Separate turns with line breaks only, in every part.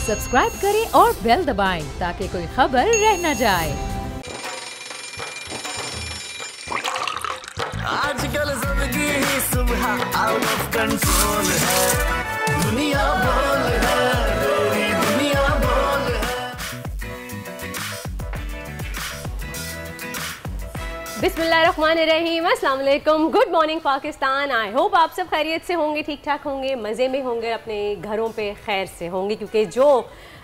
Subscribe करें और bell दबाएं ताकि कोई खबर रह न जाए।
आजकल जिंदगी ही सुबह आउट ऑफ कंट्रोल है, दुनिया बोल है, मेरी दुनिया बोल है।
बिस्मिल्लाहिर्रहमानिर्रहीम, अस्सलाम वालेकुम, good morning Pakistan. I hope आप सब खैरियत से होंगे, ठीक ठाक होंगे, मज़े में होंगे, अपने घरों पे खैर से होंगे, क्योंकि जो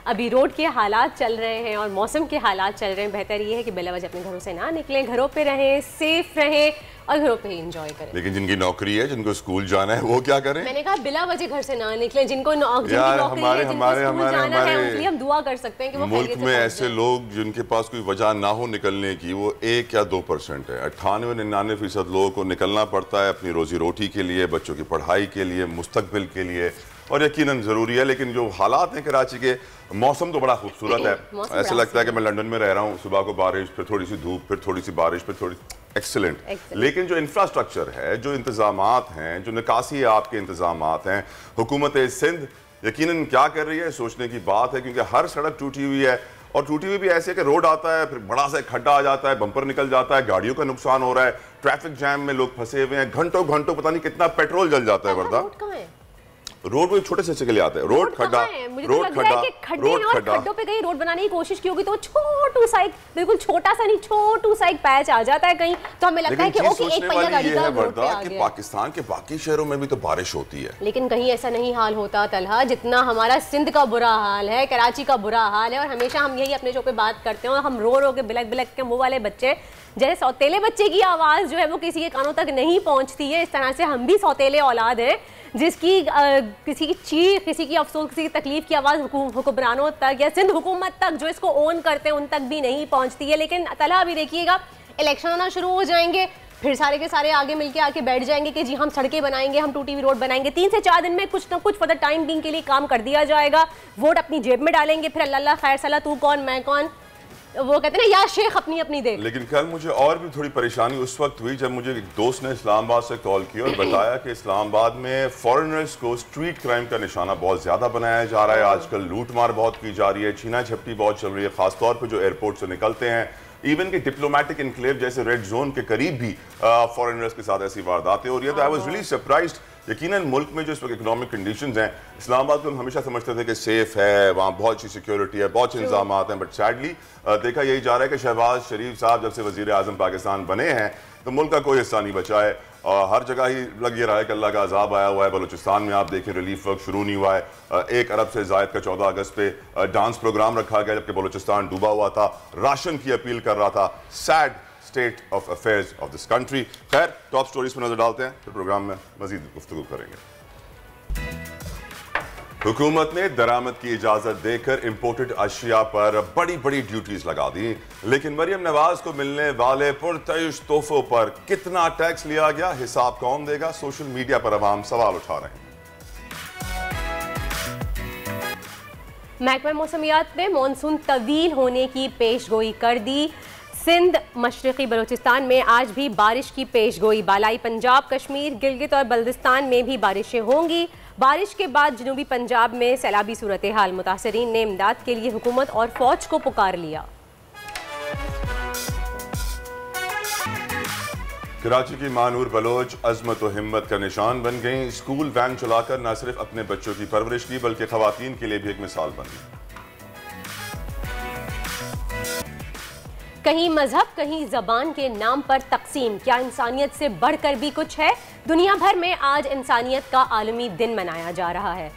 अभी रोड के हालात चल रहे हैं और मौसम के हालात चल रहे हैं, बेहतर ये है कि बिलावजह अपने घरों से ना निकलें, घरों पे रहें, सेफ रहें और घरों पे ही एंजॉय करें।
लेकिन जिनकी नौकरी है, जिनको स्कूल जाना है, वो क्या करें?
मैंने कहा बिला वजह घर से ना निकलें, जिनकी नौकरी है, जिनको स्कूल जाना है, उनके लिए हम दुआ कर सकते हैं कि वो
मुल्क में ऐसे लोग जिनके पास कोई वजह ना हो निकलने की, वो 1 या 2% है। 98-99% लोगों को निकलना पड़ता है अपनी रोजी रोटी के लिए, बच्चों की पढ़ाई के लिए, मुस्तकबिल के लिए, और यकीनन ज़रूरी है। लेकिन जो हालात हैं कराची के, मौसम तो बड़ा खूबसूरत है, ऐसा लगता है कि मैं लंदन में रह रहा हूँ। सुबह को बारिश, फिर थोड़ी सी धूप, फिर थोड़ी सी बारिश, फिर थोड़ी एक्सीलेंट। लेकिन जो इंफ्रास्ट्रक्चर है, जो इंतजामात हैं, जो निकासी आपके इंतजामात हैं, हुकूमत सिंध यकीनन क्या कर रही है, सोचने की बात है। क्योंकि हर सड़क टूटी हुई है, और टूटी हुई भी ऐसे है कि रोड आता है, फिर बड़ा सा खड्डा आ जाता है, बम्पर निकल जाता है, गाड़ियों का नुकसान हो रहा है, ट्रैफिक जैम में लोग फंसे हुए हैं, घंटों घंटों पता नहीं कितना पेट्रोल जल जाता है। वर्दा रोड वो छोटे से के लिए आते हैं, रोड खड्डा, रोड खड्डा, रोड खड्डा,
खड्डों पे कहीं रोड बनाने की कोशिश की होगी तो छोटू सा, बिल्कुल छोटा सा नहीं, छोटू सा एक पैच आ जाता है कहीं, तो हमें लगता है कि ओके एक पहिया गाड़ी का रोड पे आ गया।
पाकिस्तान के बाकी शहरों में भी तो बारिश होती है,
लेकिन कहीं ऐसा नहीं हाल होता तलहा जितना हमारा सिंध का बुरा हाल है, कराची का बुरा हाल है। और हमेशा हम यही अपने शो पे बात करते हैं, और हम रो रो के बिलक बिलक के मुंह वाले बच्चे, जैसे सौतेले बच्चे की आवाज़ जो है वो किसी के कानों तक नहीं पहुंचती है, इस तरह से हम भी सौतेले औलाद हैं जिसकी किसी की चीख, किसी की अफसोस, किसी की तकलीफ की आवाज़ हुक्मरानों तक या सिंध हुकूमत तक जो इसको ओन करते हैं उन तक भी नहीं पहुंचती है। लेकिन तला अभी देखिएगा, इलेक्शन होना शुरू हो जाएंगे, फिर सारे के सारे आगे मिलके आके बैठ जाएंगे कि जी हम सड़कें बनाएंगे, हम टूटी हुई रोड बनाएंगे। 3 से 4 दिन में कुछ ना कुछ फॉर द टाइम बीइंग के लिए काम कर दिया जाएगा, वोट अपनी जेब में डालेंगे, फिर अल्लाह खैर सला, तू कौन मैं कौन, वो कहते हैं ना या शेख अपनी अपनी देख।
लेकिन कल मुझे और भी थोड़ी परेशानी उस वक्त हुई जब मुझे एक दोस्त ने इस्लामाबाद से कॉल किया और बताया कि इस्लामाबाद में फॉरेनर्स को स्ट्रीट क्राइम का निशाना बहुत ज्यादा बनाया जा रहा है। आजकल लूट मार बहुत की जा रही है, छीना झपटी बहुत चल रही है, खासतौर पर जो एयरपोर्ट से निकलते हैं, इवन कि डिप्लोमेटिक इनक्लेव जैसे रेड जोन के करीब भी फॉरेनर्स के साथ ऐसी वारदातें हो रही है। तो आई वाज रियली सरप्राइज्ड। यकीनन मुल्क में जो इस वक्त इकोनॉमिक कंडीशंस हैं, इस्लामाबाद को हम हमेशा समझते थे कि सेफ है, वहाँ बहुत अच्छी सिक्योरिटी है, बहुत से इंतजामात हैं, बट सैडली देखा यही जा रहा है कि शहबाज शरीफ साहब जब से वजीर आजम पाकिस्तान बने हैं तो मुल्क का कोई हिस्सा नहीं बचा है। और हर जगह ही लग ये रहा है कि अल्लाह का अजाब आया हुआ है। बलूचिस्तान में आप देखें रिलीफ वर्क शुरू नहीं हुआ है। 1 अरब से जायद का 14 अगस्त पे डांस प्रोग्राम रखा गया जबकि बलूचिस्तान डूबा हुआ था, राशन की अपील कर रहा था। Sad state of affairs of this country. खैर, टॉप स्टोरीज पर नजर डालते हैं, फिर प्रोग्राम में मजीद गुफ्तगू करेंगे। हुकूमत ने दरामद की इजाजत देकर इंपोर्टेड अशिया पर बड़ी बड़ी ड्यूटीज लगा दी, लेकिन मरियम नवाज को मिलने वाले पुरतइश तोहफों पर कितना टैक्स लिया गया, हिसाब कौन देगा? सोशल मीडिया पर अवाम सवाल उठा रहे हैं।
महकमा मौसमियात ने मानसून तवील होने की पेशगोई कर दी। सिंध, मशरक़ी बलूचिस्तान में आज भी बारिश की पेशगोई। बालाई पंजाब, कश्मीर, गिलगित और बल्दिस्तान में भी बारिशें होंगी। बारिश के बाद जनूबी पंजाब में सैलाबी सूरत हाल। मुतासरीन ने इमदाद के लिए हुकूमत और फौज को पुकार लिया।
कराची की मानूर बलोच अज़मत व हिम्मत का निशान बन गई। स्कूल वैन चलाकर न सिर्फ अपने बच्चों की परवरिश की बल्कि खवातीन के लिए भी एक मिसाल बन गई।
कहीं मजहब, कहीं जबान के नाम पर तकसीम, क्या इंसानियत से बढ़कर भी कुछ है? दुनिया भर में आज इंसानियत का आलमी दिन मनाया जा रहा है।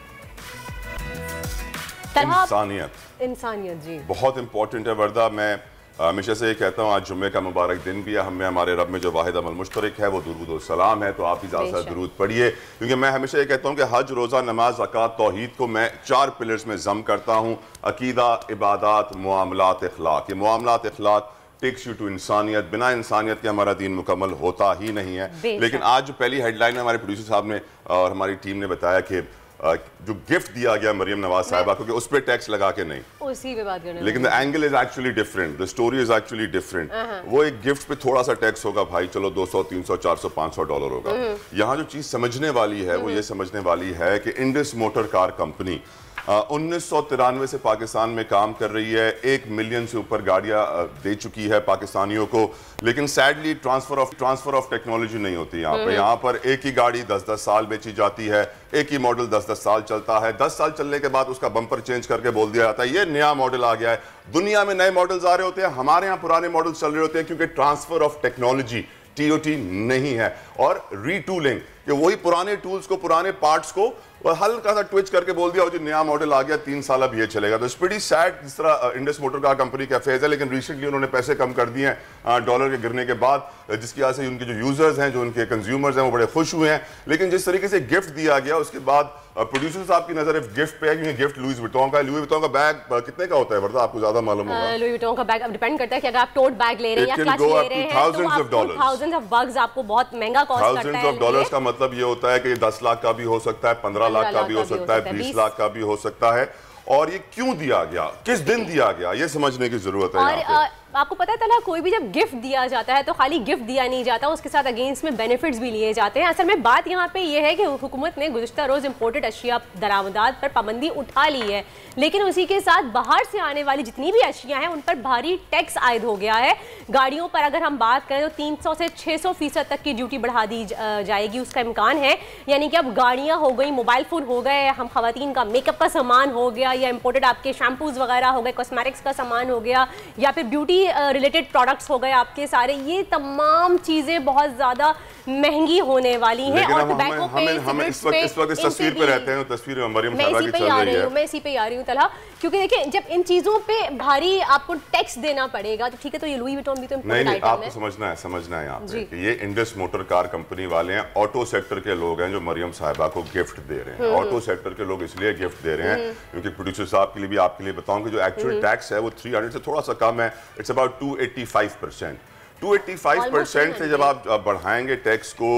इंसानियत जी
बहुत इंपॉर्टेंट है। वर्दा, मैं हमेशा से ये कहता हूँ, आज जुम्मे का मुबारक दिन भी है। हमें हमारे रब में जो वाहिद अमल मुश्तरक है वो दुरूद व सलाम है, तो आप भी ज़्यादा से दुरूद पढ़िए। क्योंकि मैं हमेशा ये कहता हूँ कि हज, रोज़ा, नमाज, ज़कात, तौहीद को मैं 4 पिलर्स में जम करता हूँ। अकीदा, इबादात, मुआमलात, इखलाक। ये मुआमलात इखलाक टेक्स यू टू इंसानियत। बिना इंसानियत के हमारा दीन मुकम्मल होता ही नहीं है। लेकिन आज जो पहली हेडलाइन में हमारे प्रोड्यूसर साहब ने और हमारी टीम ने बताया कि जो गिफ्ट दिया गया मरियम नवाज साहिबा को, कि उस पर टैक्स लगा के नहीं, उसी पे बात करने, लेकिन the angle is actually different, the story is actually different. वो एक गिफ्ट पे थोड़ा सा टैक्स होगा भाई, चलो 200, 300, 400, 500 डॉलर होगा। यहाँ जो चीज समझने वाली है वो ये समझने वाली है कि इंडस मोटर कार कंपनी 1993 से पाकिस्तान में काम कर रही है, 1 मिलियन से ऊपर गाड़ियां दे चुकी है पाकिस्तानियों को। लेकिन सैडली ट्रांसफर ऑफ टेक्नोलॉजी नहीं होती यहाँ पर एक ही गाड़ी 10-10 साल बेची जाती है, एक ही मॉडल 10-10 साल चलता है। 10 साल चलने के बाद उसका बम्पर चेंज करके बोल दिया जाता है ये नया मॉडल आ गया है। दुनिया में नए मॉडल्स आ रहे होते हैं, हमारे यहाँ पुराने मॉडल्स चल रहे होते हैं, क्योंकि ट्रांसफर ऑफ टेक्नोलॉजी TOT नहीं है। और रीटूलिंग, कि वही पुराने टूल्स को, पुराने पार्ट्स को हल्का सा ट्विच करके बोल दिया जो नया मॉडल आ गया 3 साल अब ये चलेगा। तो इट्स प्रीटी सैड जिस तरह इंडस मोटर कार कंपनी का फेज है। लेकिन रिसेंटली उन्होंने पैसे कम कर दिए हैं डॉलर के गिरने के बाद, जिसकी वजह से उनके जो यूजर्स हैं, जो उनके कंज्यूमर्स हैं, वो बड़े खुश हुए हैं। लेकिन जिस तरीके से गिफ्ट दिया गया उसके बाद प्रोड्यूसर साहब की नजर गिफ्ट पे है, क्योंकि गिफ्ट लुई विटॉन का है। लुई विटॉन का बैग कितने का होता है वर्दा? आपको ज्यादा मालूम होगा।
लुई विटॉन का बैग अब डिपेंड करता है कि अगर आप टोट बैग ले रहे हैं या क्लच ले रहे हैं तो थाउजेंड्स ऑफ बग्स आपको बहुत महंगा कॉस्ट करता है।
थाउजेंड्स ऑफ डॉलर्स का मतलब ये होता है कि 10 लाख का भी हो सकता है, 15 लाख का भी हो सकता है, 20 लाख का भी हो सकता है। और ये क्यों दिया गया, किस दिन दिया गया, ये समझने की जरूरत है।
और आपको पता है तला, कोई भी जब गिफ्ट दिया जाता है तो खाली गिफ्ट दिया नहीं जाता, उसके साथ अगेंस्ट में बेनिफिट्स भी लिए जाते हैं। असल में बात यहाँ पे ये है कि हुकूमत ने गुज़िश्ता रोज़ इंपोर्टेड अशिया दरामदात पर पाबंदी उठा ली है, लेकिन उसी के साथ बाहर से आने वाली जितनी भी अशिया हैं उन पर भारी टैक्स आयद हो गया है। गाड़ियों पर अगर हम बात करें तो 300 से 600% तक की ड्यूटी बढ़ा दी जाएगी, उसका इम्कान है। यानी कि अब गाड़ियाँ हो गई, मोबाइल फ़ोन हो गए, हम ख़वातीन का मेकअप का सामान हो गया, या इंपोर्टेड आपके शैम्पूज़ वगैरह हो गए, कॉस्मेटिक्स का सामान हो गया, या फिर ब्यूटी रिलेटेड प्रोडक्ट्स हो गए आपके सारे, ये तमाम चीजें बहुत ज्यादा महंगी होने वाली हैं। और टोबैको पे,
हम इस वक्त इस तस्वीर पे रहते हैं, तस्वीर मरियम साहबा की चल रही है।
मैं इसी पे आ रही हूँ तलहा, क्योंकि देखिए जब इन चीजों पे भारी आपको टैक्स देना पड़ेगा तो ठीक है, तो ये लुई विटॉन भी तो
नहीं, आपको समझना है यहाँ पे कि ये इंडस मोटर कार कंपनी वाले हैं, ऑटो सेक्टर के लोग हैं जो मरियम साहिबा को गिफ्ट दे रहे हैं। ऑटो सेक्टर के लोग इसलिए गिफ्ट दे रहे हैं क्योंकि प्रोड्यूसर साहब के लिए भी, आपके लिए बताऊं कि जो एक्चुअल टैक्स है वो 300 से थोड़ा सा कम है, इट्स अबाउट 285%। 285% से जब आप बढ़ाएंगे टैक्स को,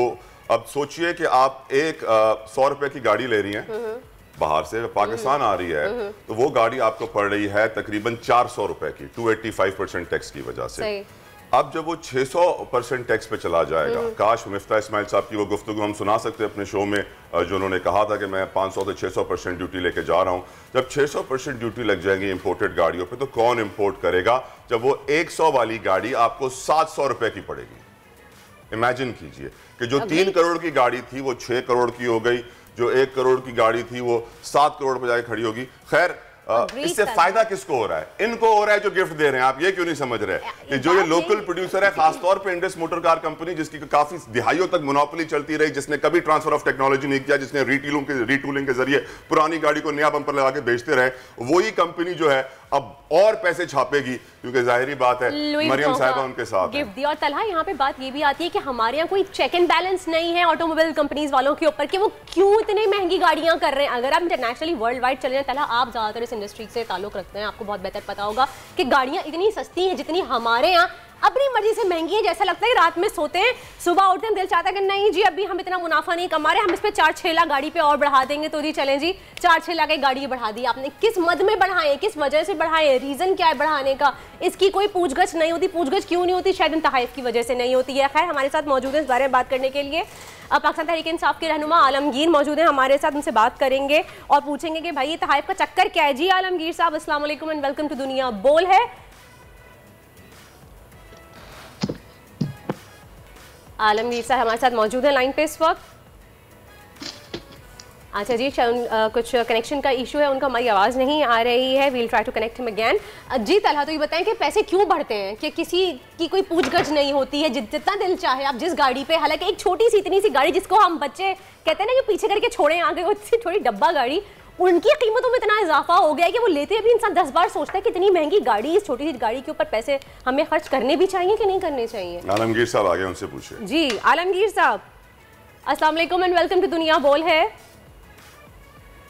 अब सोचिए कि आप एक 100 रुपए की गाड़ी ले रही हैं बाहर से, पाकिस्तान आ रही है, तो वो गाड़ी आपको पड़ रही है तकरीबन 400 रुपए की, 285% टैक्स की वजह से। अब जब वो 600% टैक्स पे चला जाएगा, काश मिफ्ता इस्माइल साहब की वो गुफ्तगू हम सुना सकते हैं अपने शो में, जो उन्होंने कहा था कि मैं 500 से 600% ड्यूटी लेके जा रहा हूँ। जब 600% ड्यूटी लग जाएगी इंपोर्टेड गाड़ियों पे, तो कौन इंपोर्ट करेगा जब वो 100 वाली गाड़ी आपको 700 रुपए की पड़ेगी? इमेजिन कीजिए कि जो 3 करोड़ की गाड़ी थी वो 6 करोड़ की हो गई, जो 1 करोड़ की गाड़ी थी वो 7 करोड़ पर जाके खड़ी होगी। खैर, इससे फायदा किसको हो रहा है? इनको हो रहा है जो गिफ्ट दे रहे हैं। आप ये क्यों नहीं समझ रहे कि जो ये लोकल प्रोड्यूसर है, खासतौर पे इंडस मोटर कार कंपनी, जिसकी काफी दिहाइयों तक मोनोपोली चलती रही, जिसने कभी ट्रांसफर ऑफ टेक्नोलॉजी नहीं किया, जिसने रीटूलिंग के जरिए पुरानी गाड़ी को नया बम्पर लगा के बेचते रहे, वही कंपनी जो है अब और पैसे छापेगी, क्योंकि जाहिर बात है मरियम साहिबा उनके साथ
गिफ्ट दिया। और तलहा यहाँ पे बात ये भी आती है कि हमारे यहाँ कोई चेक एंड बैलेंस नहीं है ऑटोमोबाइल कंपनीज वालों के ऊपर कि वो क्यों इतनी महंगी गाड़ियां कर रहे हैं। अगर आप इंटरनेशनली वर्ल्ड वाइड चले जाए, तलहा आप ज्यादातर इस इंडस्ट्री से ताल्लुक रखते हैं, आपको बहुत बेहतर पता होगा कि गाड़ियां इतनी सस्ती हैं जितनी हमारे यहाँ अपनी मर्जी से महंगी है। जैसा लगता है रात में सोते हैं, सुबह उठते हैं, दिल चाहता है कि नहीं जी अभी हम इतना मुनाफा नहीं कमा रहे, हम इस पे 4-6 लाख गाड़ी पे और बढ़ा देंगे, तो जी चलें जी 4-6 लाख की गाड़ी बढ़ा दी आपने। किस मद में बढ़ाए, किस वजह से बढ़ाए, रीजन क्या है बढ़ाने का, इसकी कोई पूछगछ नहीं होती। पूछगछ क्यों नहीं होती? शायद इन तहाइफ की वजह से नहीं होती है। खैर, हमारे साथ मौजूद है इस बारे में बात करने के लिए अब पाकिस्तान तहरीक इंसाफ के रहनुमा आलमगीर मौजूद हैं हमारे साथ, उनसे बात करेंगे और पूछेंगे कि भाई ये तहाइफ का चक्कर क्या है। जी आलमगीर साहब, अस्सलाम वालेकुम एंड वेलकम टू दुनिया बोल है। आलमगीर साहब हमारे साथ मौजूद है लाइन पे इस वक्त। अच्छा जी, कुछ कनेक्शन का इशू है, उनका हमारी आवाज़ नहीं आ रही है। We'll try to connect him again. जी तलहा, तो ये बताएं कि पैसे क्यों बढ़ते हैं, कि किसी की कोई पूछगछ नहीं होती है, जितना दिल चाहे आप जिस गाड़ी पे, हालांकि एक छोटी सी इतनी सी गाड़ी जिसको हम बच्चे कहते हैं ना कि पीछे करके छोड़े आगे, वो छोटी डब्बा गाड़ी, उनकी कीमतों में इतना इजाफा हो गया है कि वो लेते भी इंसान 10 बार सोचता है कि इतनी महंगी गाड़ी, इस छोटी सी गाड़ी के ऊपर पैसे हमें खर्च करने भी चाहिए कि नहीं करने चाहिए।
आलमगीर साहब आगे उनसे पूछिए।
जी आलमगीर साहब, अस्सलाम वालेकुम एंड वेलकम टू दुनिया बोल है।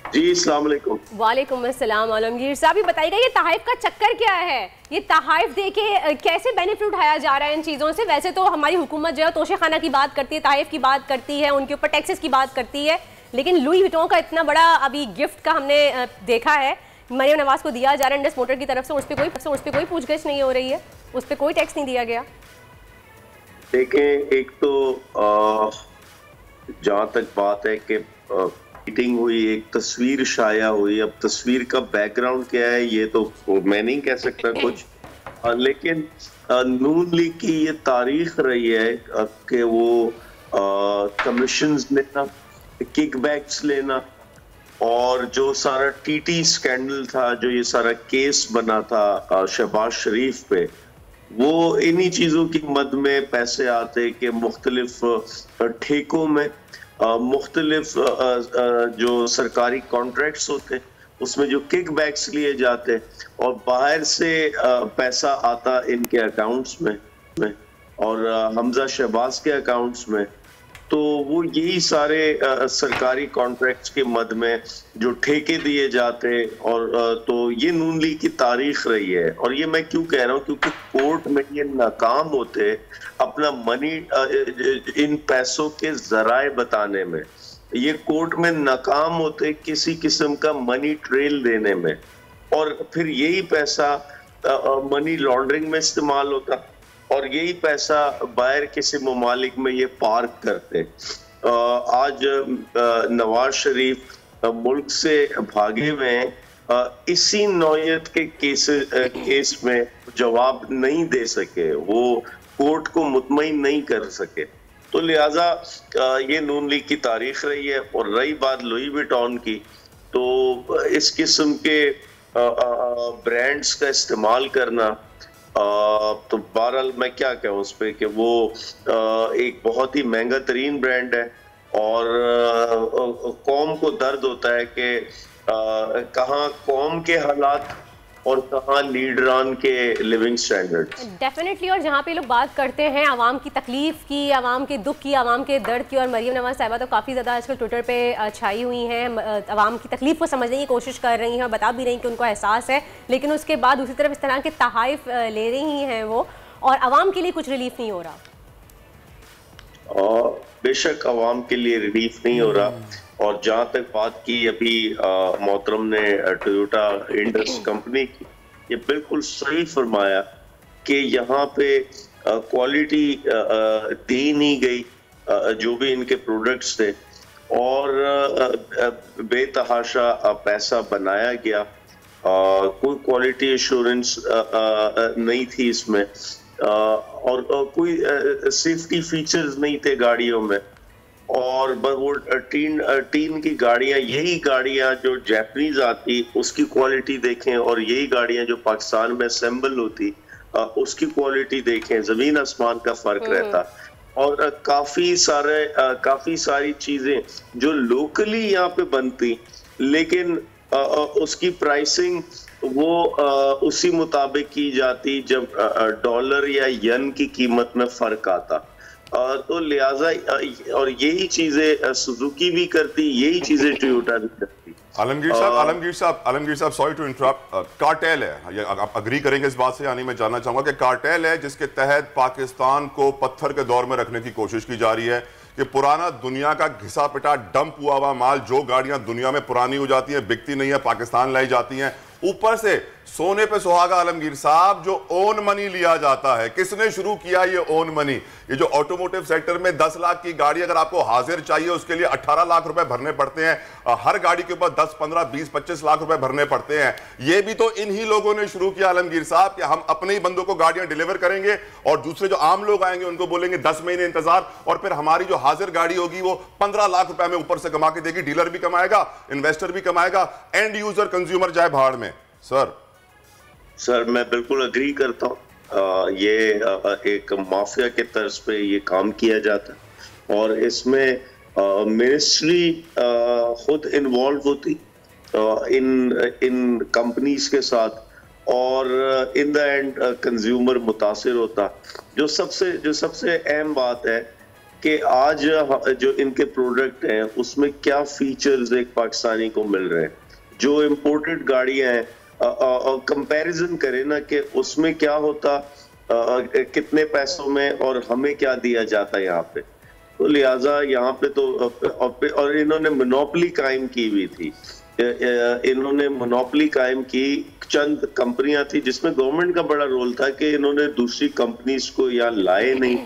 जी अस्सलाम वालेकुम।
वालेकुम अस्सलाम। आलमगीर साहब ये बताइएगा ये तहाइफ का चक्कर क्या है, ये तहाइफ देके कैसे बेनिफिट उठाया जा रहा है इन चीज़ों से? वैसे तो हमारी हुकूमत जो है तोशे खाना की बात करती है, तहाइफ की बात करती है, उनके ऊपर टैक्सेस की बात करती है, लेकिन लुई विटॉन का इतना बड़ा अभी गिफ्ट का हमने देखा है, मरियम नवाज को दिया जा रहा है इंडस मोटर की तरफ से, उस पर कोई पूछगछ नहीं हो रही है, उस पर कोई टैक्स नहीं दिया गया।
देखें, एक तो जहाँ तक बात है कि मीटिंग हुई, एक तस्वीर शाया हुई। अब तस्वीर का बैकग्राउंड क्या है ये तो मैं नहीं कह सकता कुछ, लेकिन नून लीग की ये तारीख रही है कि वो कमीशंस लेना, किकबैक्स लेना, और जो सारा टीटी स्कैंडल था, जो ये सारा केस बना था शहबाज शरीफ पे, वो इन्हीं चीजों की मद में पैसे आते कि मुख्तलिफ ठेकों में मुख्तलिफ जो सरकारी कॉन्ट्रैक्ट्स होते उसमें जो किकबैक्स लिए जाते और बाहर से पैसा आता इनके अकाउंट्स में और हमजा शहबाज के अकाउंट्स में, तो वो यही सारे सरकारी कॉन्ट्रैक्ट्स के मद में जो ठेके दिए जाते, और तो ये नून लीग की तारीख रही है। और ये मैं क्यों कह रहा हूँ, क्योंकि कोर्ट में ये नाकाम होते अपना मनी इन पैसों के जराए बताने में, ये कोर्ट में नाकाम होते किसी किस्म का मनी ट्रेल देने में, और फिर यही पैसा मनी लॉन्ड्रिंग में इस्तेमाल होता और यही पैसा बाहर किसी ममालिक में ये पार्क करते। आज नवाज शरीफ मुल्क से भागे हुए हैं, इसी नौयत के केस में जवाब नहीं दे सके, वो कोर्ट को मुतमईन नहीं कर सके। तो लिहाजा ये नून लीग की तारीख रही है। और रही बात लुई विटॉन की, तो इस किस्म के ब्रांड्स का इस्तेमाल करना, तो बहरहाल मैं क्या कहूँ उस पर कि वो एक बहुत ही महंगा तरीन ब्रांड है, और कौम को दर्द होता है कि कहाँ कौम के हालात और कहाँ लीडरान के लिविंग स्टैंडर्ड्स।
डेफिनेटली। और जहाँ पे लोग बात करते हैं आवाम की तकलीफ की, आवाम के दुख की, आवाम के दर्द की, और मरीम नवाज साहिबा तो काफ़ी ज़्यादा आजकल ट्विटर पे छाई हुई हैं, आवाम की तकलीफ को समझने की कोशिश कर रही हैं और बता भी रही हैं कि उनको एहसास है, लेकिन उसके बाद दूसरी तरफ इस तरह के तहाइफ ले रही हैं वो, और आवाम के लिए कुछ रिलीफ नहीं हो रहा।
बेशक आवाम के लिए रिलीफ नहीं हो रहा। और जहां तक बात की अभी मोहतरम ने टोयोटा इंडस कंपनी की, ये बिल्कुल सही फरमाया कि यहाँ पे क्वालिटी दी नहीं गई, जो भी इनके प्रोडक्ट्स थे, और बेतहाशा पैसा बनाया गया, कोई क्वालिटी एश्योरेंस नहीं थी इसमें, और कोई सेफ्टी फीचर्स नहीं थे गाड़ियों में, और वो टीन की गाड़ियां, यही गाड़ियां जो जापानीज आती उसकी क्वालिटी देखें, और यही गाड़ियां जो पाकिस्तान में असेंबल होती उसकी क्वालिटी देखें, जमीन आसमान का फर्क रहता। और काफी सारी चीजें जो लोकली यहाँ पे बनती, लेकिन उसकी प्राइसिंग वो उसी मुताबिक की जाती जब डॉलर या येन की कीमत में फर्क आता। तो लिहाजा और यही चीजें सुजुकी भी करती, यही चीजें टोयोटा भी करती।
आलमगीर साहब सॉरी टू इंटरप्ट, कार्टेल है, आप अग्री करेंगे इस बात से, यानी मैं जानना चाहूंगा कि कार्टेल है जिसके तहत पाकिस्तान को पत्थर के दौर में रखने की कोशिश की जा रही है, कि पुराना दुनिया का घिसा पिटा डंप हुआ माल, जो गाड़ियां दुनिया में पुरानी हो जाती हैं, बिकती नहीं है, पाकिस्तान लाई जाती हैं, ऊपर से सोने पे सुहागा आलमगीर साहब जो ओन मनी लिया जाता है। किसने शुरू किया ये ओन मनी? ये जो ऑटोमोटिव सेक्टर में 10 लाख की गाड़ी अगर आपको हाजिर चाहिए उसके लिए 18 लाख रुपए भरने पड़ते हैं, हर गाड़ी के ऊपर 10, 15, 20, 25 लाख रुपए भरने पड़ते हैं। ये भी तो इन्हीं लोगों ने शुरू किया आलमगीर साहब कि हम अपने ही बंदों को गाड़ियां डिलीवर करेंगे और दूसरे जो आम लोग आएंगे उनको बोलेंगे 10 महीने इंतजार, और फिर हमारी जो हाजिर गाड़ी होगी वो 15 लाख रुपए में ऊपर से कमा के देगी। डीलर भी कमाएगा, इन्वेस्टर भी कमाएगा, एंड यूजर कंज्यूमर जाए भाड़ में। सर
मैं बिल्कुल अग्री करता हूँ। ये एक माफिया के तर्ज पे ये काम किया जाता है, और इसमें मिनिस्ट्री खुद इन्वॉल्व होती इन कंपनीज के साथ, और इन द एंड कंज्यूमर मुतासिर होता। जो सबसे अहम बात है कि आज जो इनके प्रोडक्ट हैं उसमें क्या फीचर्स एक पाकिस्तानी को मिल रहे हैं। जो इम्पोर्टेड गाड़ियां हैं, कंपैरिजन करें ना कि उसमें क्या होता, कितने पैसों में, और हमें क्या दिया जाता है यहाँ पे। तो लिहाजा यहाँ पे तो और इन्होंने मोनोपोली कायम की हुई थी। इन्होंने मोनोपोली कायम की, चंद कंपनियां थी जिसमें गवर्नमेंट का बड़ा रोल था कि इन्होंने दूसरी कंपनीज को यहाँ लाए नहीं,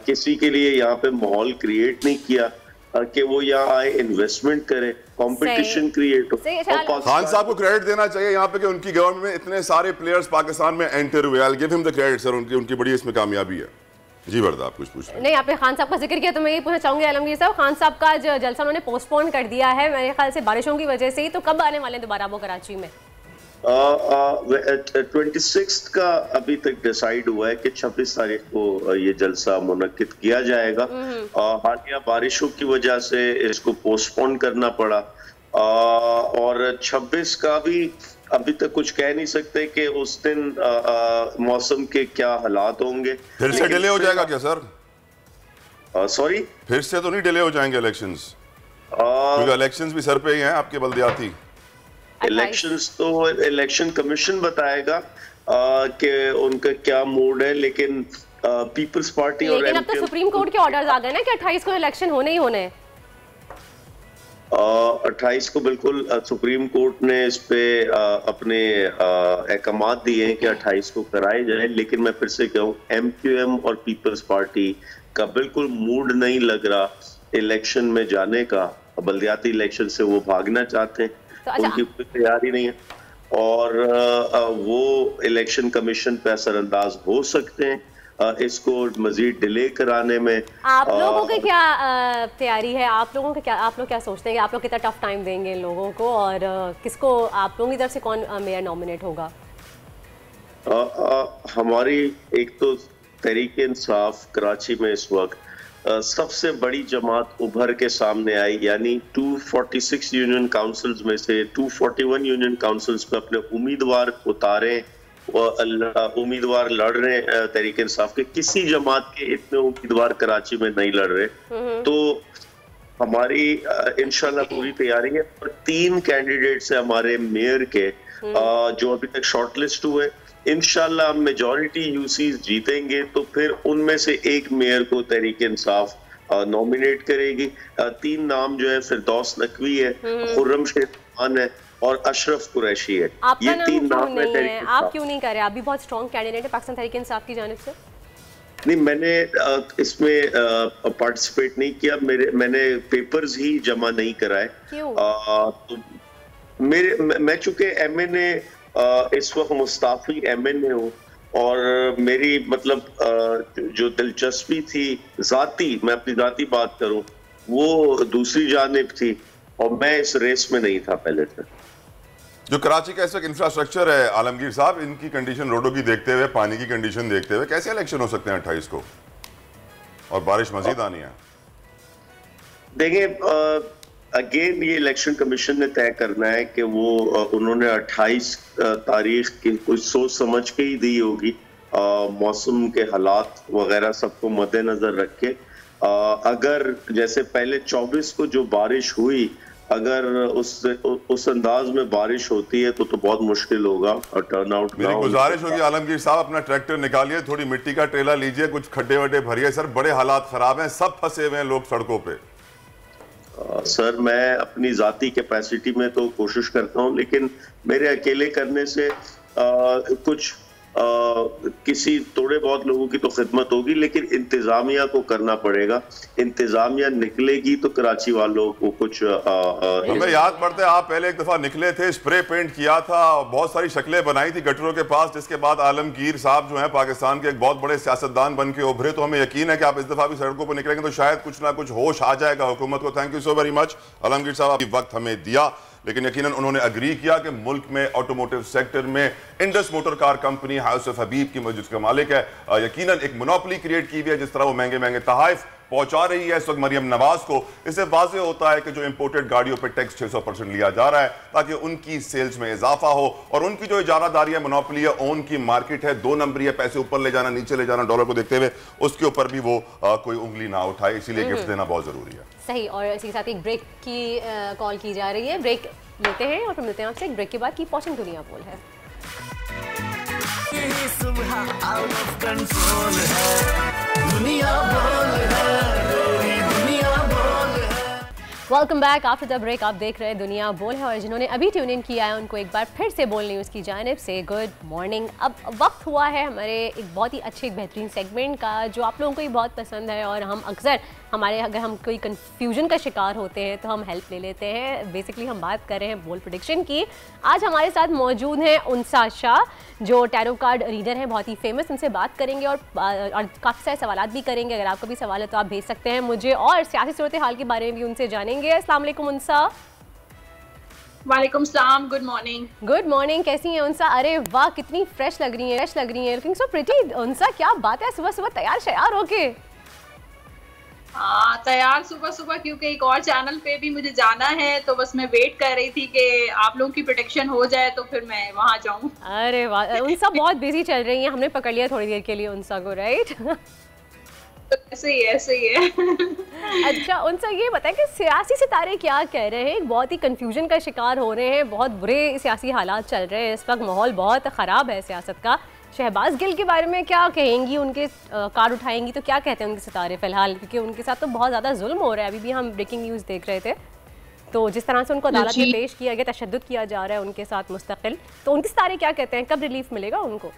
किसी के लिए यहाँ पे माहौल क्रिएट नहीं किया। कि वो यहाँ आए, इन्वेस्टमेंट करे, कंपटीशन क्रिएट हो।
खान साहब को क्रेडिट देना चाहिए यहाँ पे कि उनकी गवर्नमेंट में इतने सारे प्लेयर्स पाकिस्तान में एंटर हुए। I give him the credit sir, उनकी बड़ी इसमें कामयाबी है। जी वर्दा, आप कुछ पूछ रहे हैं?
नहीं, आपने खान साहब का जिक्र किया तो मैं ये पूछना चाहूंगी आलमगीर साहब, खान साहब का जलसा उन्होंने पोस्टपोन कर दिया है मेरे ख्याल से बारिशों की वजह से ही, तो कब आने वाले दोबारा वो कराची में?
26 का अभी तक डिसाइड हुआ है कि 26 तारीख को ये जलसा मुनक्किद किया जाएगा। हालिया बारिशों की वजह से इसको पोस्टपोन करना पड़ा, और 26 का भी अभी तक कुछ कह नहीं सकते कि उस दिन मौसम के क्या हालात होंगे।
फिर से डिले हो जाएगा क्या सर?
सॉरी,
फिर से तो नहीं डिले हो जाएंगे इलेक्शंस? क्योंकि इलेक्शंस भी सर पे ही हैं आपके बल्दियाती।
इलेक्शंस तो इलेक्शन कमीशन बताएगा कि उनका क्या मूड है, लेकिन पीपल्स पार्टी और
लेकिन अब तो सुप्रीम कोर्ट के ऑर्डर्स आ गए ना कि 28 को इलेक्शन होने ही होने हैं।
28 को बिल्कुल सुप्रीम कोर्ट ने इस पे अपने अहकाम दिए हैं कि 28 को कराए जाए, लेकिन मैं फिर से कहूँ MQM और पीपल्स पार्टी का बिल्कुल मूड नहीं लग रहा इलेक्शन में जाने का। बल्दियाती इलेक्शन से वो भागना चाहते हैं,
तो अच्छा,
उनकी कोई तैयारी नहीं है, और वो इलेक्शन कमीशन पे असरअंदाज हो सकते हैं इसको मजीद डिले कराने में।
आप लोगों की क्या तैयारी है? आप लोग क्या सोचते हैं कि आप लोग कितना टफ टाइम देंगे इन लोगों को, और किसको आप लोगों की तरफ से कौन मेयर नॉमिनेट होगा?
हमारी एक तो तहरीक इंसाफ कराची में इस वक्त सबसे बड़ी जमात उभर के सामने आई, यानी 246 यूनियन काउंसिल्स में से 241 यूनियन काउंसिल्स पे अपने उम्मीदवार उतारे, उम्मीदवार लड़ रहे हैं तहरीक इंसाफ के। किसी जमात के इतने उम्मीदवार कराची में नहीं लड़ रहे, तो हमारी इंशाल्लाह पूरी तैयारी है। और 3 कैंडिडेट्स है हमारे मेयर के जो अभी तक शॉर्टलिस्ट हुए। इंशाल्लाह हम मेजॉरिटी यूसीज जीतेंगे तो फिर उनमें से एक मेयर को तहरीक इंसाफ नॉमिनेट करेगी। 3 नाम जो है फिरदौस नकवी है, खुर्रम शेख खान है और अशरफ कुरैशी है।
ये 3 नाम है। आप क्यों नहीं कर रहे? आप भी बहुत स्ट्रॉन्ग कैंडिडेट है पाकिस्तान तहरीक इंसाफ की जानिब से।
नहीं, मैंने इसमें पार्टिसिपेट नहीं किया, मैंने पेपर्स ही जमा नहीं कराए।
क्यों?
तो मैं चूंकि MNA इस वक्त मुस्ताफी MNA हूँ, और मेरी मतलब जो दिलचस्पी थी जाती, मैं अपनी जाती बात करूं, वो दूसरी जानिब थी, और मैं इस रेस में नहीं था पहले से।
जो कराची का इस वक्त इंफ्रास्ट्रक्चर है आलमगीर साहब, इनकी कंडीशन, रोडों की देखते हुए, पानी की कंडीशन देखते हुए, कैसे इलेक्शन हो सकते हैं 28 को, और बारिश मजीद आनी है?
देखिए, अगेन ये इलेक्शन कमीशन ने तय करना है कि वो उन्होंने 28 तारीख की कुछ सोच समझ के ही दी होगी, मौसम के हालात वगैरह सबको मद्देनजर रख के। अगर जैसे पहले 24 को जो बारिश हुई, अगर उस अंदाज में बारिश होती है तो बहुत मुश्किल होगा टर्न आउट।
मेरी गुजारिश होगी आलमगीर साहब, अपना ट्रैक्टर निकालिए, थोड़ी मिट्टी का ट्रेला लीजिए, कुछ खड्डे वड्डे भरिए। सर बड़े हालात खराब हैं, सब फंसे हुए हैं लोग सड़कों पे।
सर मैं अपनी जाती कैपेसिटी में तो कोशिश करता हूं, लेकिन मेरे अकेले करने से कुछ किसी थोड़े बहुत लोगों की तो खिदमत होगी, लेकिन इंतजामिया को करना पड़ेगा। इंतजामिया निकलेगी तो कराची वालों को कुछ
हमें याद पड़ता है आप पहले एक दफा निकले थे, स्प्रे पेंट किया था, बहुत सारी शक्लें बनाई थी गटरों के पास, जिसके बाद आलमगीर साहब जो है पाकिस्तान के एक बहुत बड़े सियासतदान बन के उभरे। तो हमें यकीन है कि आप इस दफा भी सड़कों पर निकलेंगे तो शायद कुछ ना कुछ होश आ जाएगा हुकूमत को। Thank you so very much Alamgir साहब, आपकी वक्त हमें दिया, लेकिन यकीनन उन्होंने अग्री किया कि मुल्क में ऑटोमोटिव सेक्टर में Indus motor car company house of Habib की जिसका मालिक है, यकीनन एक मोनोपोली क्रिएट की हुई है। जिस तरह वो महंगे महंगे तहाइफ पहुंचा रही है इस वक्त मरियम नवाज को, इससे वाज़ेह होता है कि जो इंपोर्टेड गाड़ियों पर टैक्स 600% लिया जा रहा है ताकि उनकी सेल्स में इजाफा हो, और उनकी जो इजारादारी है, मोनोपोली है, ओन की मार्केट है, 2 नंबरी है, पैसे ऊपर ले जाना नीचे ले जाना डॉलर को देखते हुए, उसके ऊपर भी वो कोई उंगली ना उठाए, इसीलिए गिफ्ट देना बहुत जरूरी है।
सही, और इसी के साथ एक ब्रेक की कॉल की जा रही है, ब्रेक लेते हैं और फिर मिलते हैं आपसे एक ब्रेक के बाद। कीप वॉचिंग दुनिया बोल है।
सुबह आउट ऑफ कंट्रोल है, दुनिया बोल है, दुनिया बोल है।
Welcome back after the break. आप देख रहे हैं दुनिया बोल है और जिन्होंने अभी ट्यून इन किया है उनको एक बार फिर से बोल न्यूज़ की जानिब से गुड मॉर्निंग। अब वक्त हुआ है हमारे एक बहुत ही अच्छे एक बेहतरीन सेगमेंट का जो आप लोगों को ही बहुत पसंद है और हम अक्सर अगर हम कोई कन्फ्यूजन का शिकार होते हैं तो हम हेल्प ले लेते हैं। बेसिकली हम बात कर रहे हैं बोल प्रेडिक्शन की। आज हमारे साथ मौजूद हैं उनसा शाह जो टैरो कार्ड रीडर हैं, बहुत ही फेमस। उनसे बात करेंगे और काफ़ी सारे सवाल भी करेंगे। अगर आपको भी सवाल है तो आप भेज सकते हैं मुझे, और सियासी सूरत हाल के बारे में भी उनसे जानेंगे। अस्सलाम वालेकुम उनसा।
वालेकुम सलाम, गुड मॉर्निंग।
गुड मॉर्निंग, कैसी हैं उनसा? अरे वाह, कितनी फ्रेश लग रही हैं, लुकिंग सो प्रिटी। उनसा क्या बात है, सुबह सुबह तैयार शयार होके?
हाँ, तैयार सुबह सुबह, क्योंकि एक और चैनल पे भी मुझे जाना है, तो बस मैं वेट कर रही थी कि आप लोगों की प्रोटेक्शन हो जाए तो फिर मैं वहाँ जाऊँ।
अरे वाह, उनसा बहुत बिजी चल रही हैं, हमने पकड़ लिया थोड़ी देर के लिए उनसा को, राइट?
ऐसे ही है।
अच्छा उनसा, ये बताएं कि सियासी सितारे क्या कह रहे हैं? बहुत ही कंफ्यूजन का शिकार हो रहे हैं, बहुत बुरे सियासी हालात चल रहे हैं इस वक्त, माहौल बहुत ख़राब है सियासत का। शहबाज गिल के बारे में क्या कहेंगी? उनके कार्ड उठाएंगी तो क्या कहते हैं उनके सितारे फिलहाल, क्योंकि उनके साथ तो बहुत ज़्यादा जुल्म हो रहा है। अभी भी हम ब्रेकिंग न्यूज़ देख रहे थे, तो जिस तरह से उनको अदालत में पेश किया गया, तशद्दुद किया जा रहा है उनके साथ मुस्तकिल, तो उनके सितारे क्या कहते हैं? कब रिलीफ मिलेगा उनको?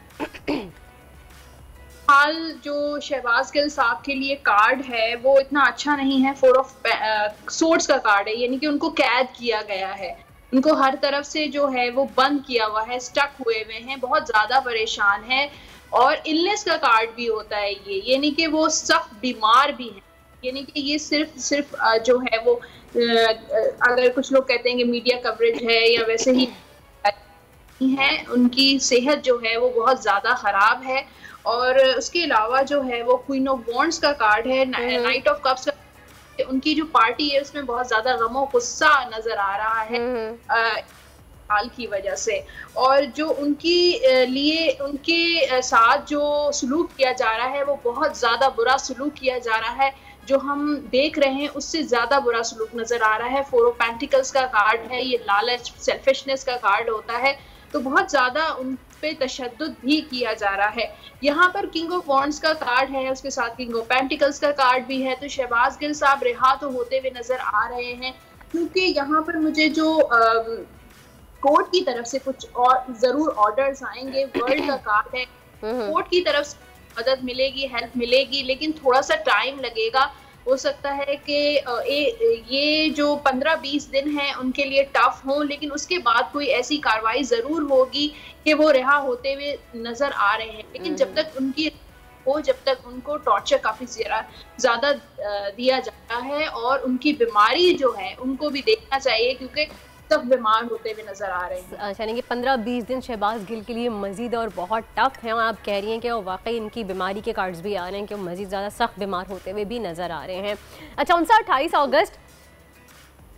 हाल जो शहबाज गिल साहब के लिए कार्ड है वो इतना अच्छा नहीं है। 4 ऑफ सोर्ड्स का कार्ड है, यानी कि उनको कैद किया गया है, उनको हर तरफ से जो है वो बंद किया हुआ है, स्टक हुए हुए हैं, बहुत ज्यादा परेशान है। और इलनेस का कार्ड भी होता है ये, यानी कि वो सख्त बीमार भी है, यानी कि ये सिर्फ जो है वो अगर कुछ लोग कहते हैं कि मीडिया कवरेज है या वैसे ही है, उनकी सेहत जो है वो बहुत ज्यादा खराब है। और उसके अलावा जो है वो क्वीन ऑफ वॉन्ड्स का कार्ड है, नाइट ऑफ कप्स का। उनकी जो पार्टी है उसमें बहुत ज्यादा गमो गुस्सा नजर आ रहा है हाल की वजह से, और जो उनकी लिए उनके साथ जो सलूक किया जा रहा है वो बहुत ज्यादा बुरा सलूक किया जा रहा है। जो हम देख रहे हैं उससे ज्यादा बुरा सलूक नजर आ रहा है। 4 ऑफ पेंटिकल्स का कार्ड है, ये लालच, सेल्फिशनेस का कार्ड होता है, तो बहुत ज्यादा उन पे तशद्दुद भी किया जा रहा है। यहाँ पर किंग ऑफ वॉन्ड्स का कार्ड है, उसके साथ किंग ऑफ पेंटिकल्स का कार्ड भी है, तो शहबाज गिल साहब रिहा तो होते हुए नजर आ रहे हैं, क्योंकि यहाँ पर मुझे जो कोर्ट की तरफ से कुछ और जरूर ऑर्डर्स आएंगे। वर्ल्ड का कार्ड है, कोर्ट की तरफ से मदद मिलेगी, हेल्प मिलेगी, लेकिन थोड़ा सा टाइम लगेगा। हो सकता है कि ये जो 15-20 दिन हैं उनके लिए टफ हो, लेकिन उसके बाद कोई ऐसी कार्रवाई जरूर होगी कि वो रिहा होते हुए नजर आ रहे हैं। लेकिन जब तक उनकी जब तक उनको टॉर्चर काफी ज्यादा दिया जाता है, और उनकी बीमारी जो है उनको भी देखना चाहिए, क्योंकि सब बीमार होते हुए नजर आ रहे हैं।
यानी कि 15-20 दिन शहबाज गिल के लिए मजीद और बहुत टफ हैं, और आप कह रही हैं कि वाकई इनकी बीमारी के कार्ड्स भी आ रहे हैं कि वो मजीद ज़्यादा सख्त बीमार होते हुए भी नज़र आ रहे हैं। अच्छा उनसा, 28 अगस्त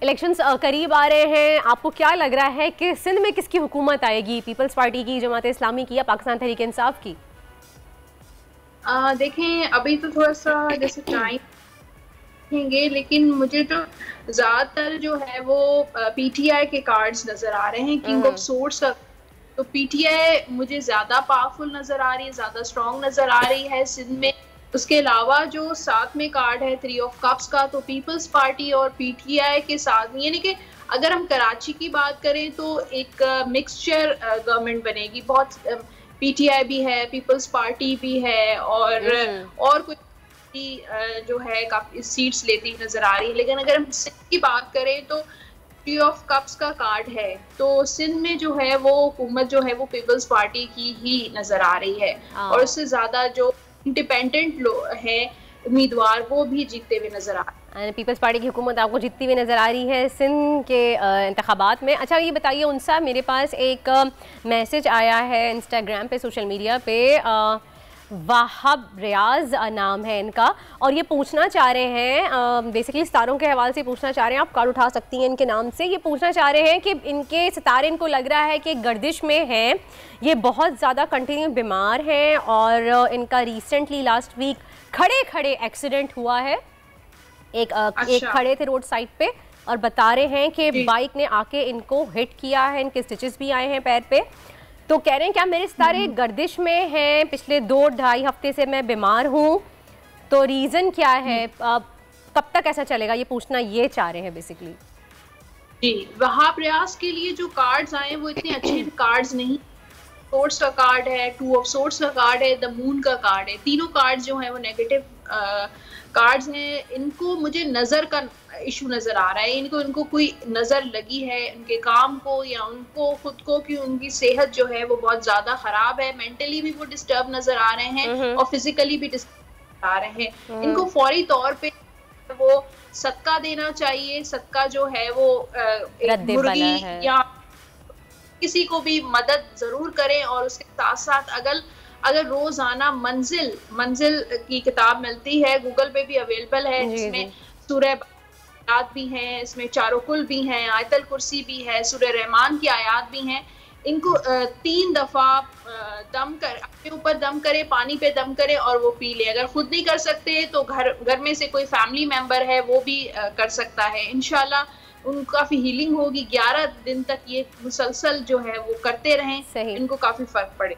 इलेक्शंस करीब आ रहे हैं, आपको क्या लग रहा है कि सिंध में किसकी हुकूमत आएगी? पीपल्स पार्टी की, जमात इस्लामी की, या पाकिस्तान तहरीक इंसाफ की?
देखें, अभी तो थोड़ा सा जैसे टाइम देखेंगे, लेकिन मुझे तो ज्यादातर जो है वो पीटीआई के कार्ड्स नजर आ रहे हैं, किंग ऑफ सोर्ड्स का। तो पीटीआई मुझे ज्यादा पावरफुल नजर आ रही है, ज्यादा स्ट्रॉन्ग नजर आ रही है सिंध में। उसके अलावा जो साथ में कार्ड है 3 ऑफ कप्स का, तो पीपल्स पार्टी और पीटीआई के साथ, यानी कि अगर हम कराची की बात करें तो एक मिक्सचर गवर्नमेंट बनेगी। बहुत पीटीआई भी है, पीपल्स पार्टी भी है, और कुछ जो है काफी सीट्स लेती नजर आ रही है। लेकिन अगर हम सिंध की बात करें तो 3 ऑफ कप्स का कार्ड है, तो सिंध में जो है वो हुकूमत जो है वो पीपल्स पार्टी की ही नजर आ रही है, और उससे ज्यादा जो इंडिपेंडेंट है उम्मीदवार वो भी जीतते हुए नजर आ रहे हैं।
पीपल्स पार्टी की हुकूमत आपको जीतती हुई नजर आ रही है सिंध के इंतखाबात में। अच्छा ये बताइए उनसा, मेरे पास एक मैसेज आया है इंस्टाग्राम पे, सोशल मीडिया पे, वाहब रियाज नाम है इनका, और ये पूछना चाह रहे हैं, बेसिकली सितारों के हवाले से पूछना चाह रहे हैं, आप कार्ड उठा सकती हैं इनके नाम से। ये पूछना चाह रहे हैं कि इनके सितारे, इनको लग रहा है कि गर्दिश में हैं, ये बहुत ज़्यादा कंटिन्यू बीमार हैं, और इनका रिसेंटली लास्ट वीक खड़े खड़े एक्सीडेंट हुआ है। एक खड़े थे रोड साइड पे और बता रहे हैं कि बाइक ने आके इनको हिट किया है, इनके स्टिचेस भी आए हैं पैर पे। तो कह रहे हैं क्या मेरे सितारे गर्दिश में हैं, पिछले 2-2.5 हफ्ते से मैं बीमार हूँ, तो रीज़न क्या है? कब तक ऐसा चलेगा, ये पूछना ये चाह रहे हैं बेसिकली।
जी, वहाब रियाज के लिए जो कार्ड्स आए वो इतने अच्छे कार्ड्स नहीं। सोर्ट्स का कार्ड है, 2 ऑफ सोर्ट्स का कार्ड है, द मून का कार्ड है। तीनों कार्ड्स जो हैं वो नेगेटिव कार्ड्स हैं। इनको मुझे नज़र का इशू नज़र आ रहा है, इनको कोई नज़र लगी है उनके काम को या उनको खुद को, कि उनकी सेहत जो है वो बहुत ज़्यादा ख़राब है। मेंटली भी वो डिस्टर्ब नज़र आ रहे हैं और फिजिकली भी डिस्टर्ब आ रहे हैं। इनको फौरी तौर पे वो सदका देना चाहिए। सदका जो है वो मुर्गी या किसी को भी मदद जरूर करें। और उसके साथ साथ अगर रोजाना मंजिल की किताब मिलती है, गूगल पे भी अवेलेबल है, जिसमें सूरह आयात भी हैं, इसमें चारुकुल भी हैं, आयतल कुर्सी भी है, सूरह रहमान की आयात भी हैं। इनको 3 दफा दम कर, अपने ऊपर दम करे, पानी पे दम करे और वो पी ले। अगर खुद नहीं कर सकते तो घर में से कोई फैमिली मेंबर है वो भी कर सकता है। इंशाल्लाह उनको काफी हीलिंग होगी। 11 दिन तक ये मुसलसल जो है वो करते रहें, इनको काफी फर्क पड़े।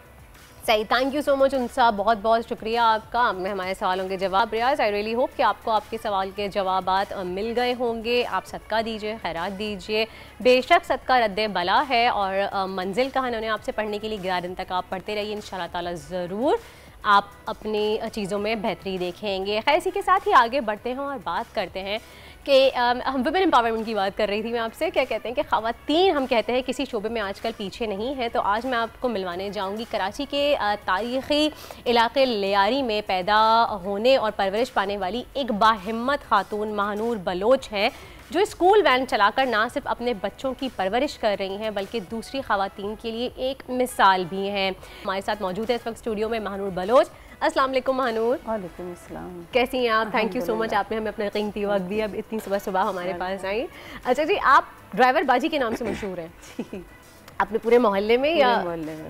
सही, थैंक यू सो मच उनसा, बहुत बहुत शुक्रिया आपका आपने हमारे सवालों के जवाब। रियाज, आई रियली होप कि आपको आपके सवाल के जवाबात मिल गए होंगे। आप सदका दीजिए, खैरात दीजिए। बेशक सदका रद्द बला है और मंजिल का उन्होंने आपसे पढ़ने के लिए 11 दिन तक आप पढ़ते रहिए, इंशाल्लाह ताला ज़रूर आप अपनी चीज़ों में बेहतरी देखेंगे। खैर, इसी के साथ ही आगे बढ़ते हैं और बात करते हैं कि हम वुमेन एम्पावरमेंट की बात कर रही थी मैं आपसे। क्या कहते हैं कि ख़वातीन, हम कहते हैं किसी शोबे में आजकल पीछे नहीं है। तो आज मैं आपको मिलवाने जाऊंगी कराची के तारीख़ी इलाके लियारी में पैदा होने और परवरिश पाने वाली एक बाहिम्मत खातून महानूर बलोच हैं, जो स्कूल वैन चलाकर ना सिर्फ अपने बच्चों की परवरिश कर रही हैं बल्कि दूसरी ख़वातीन के लिए एक मिसाल भी हैं। हमारे साथ मौजूद है इस वक्त स्टूडियो में महानूर बलोच। अस्सलाम वालेकुम महानूर।
वालेकुम अस्सलाम।
कैसी हैं आप? थैंक यू सो मच, आपने हमें अपना कीमती वक्त दिया, इतनी सुबह सुबह हमारे पास आई। अच्छा जी, आप ड्राइवर बाजी के नाम से मशहूर हैं अपने पूरे मोहल्ले में या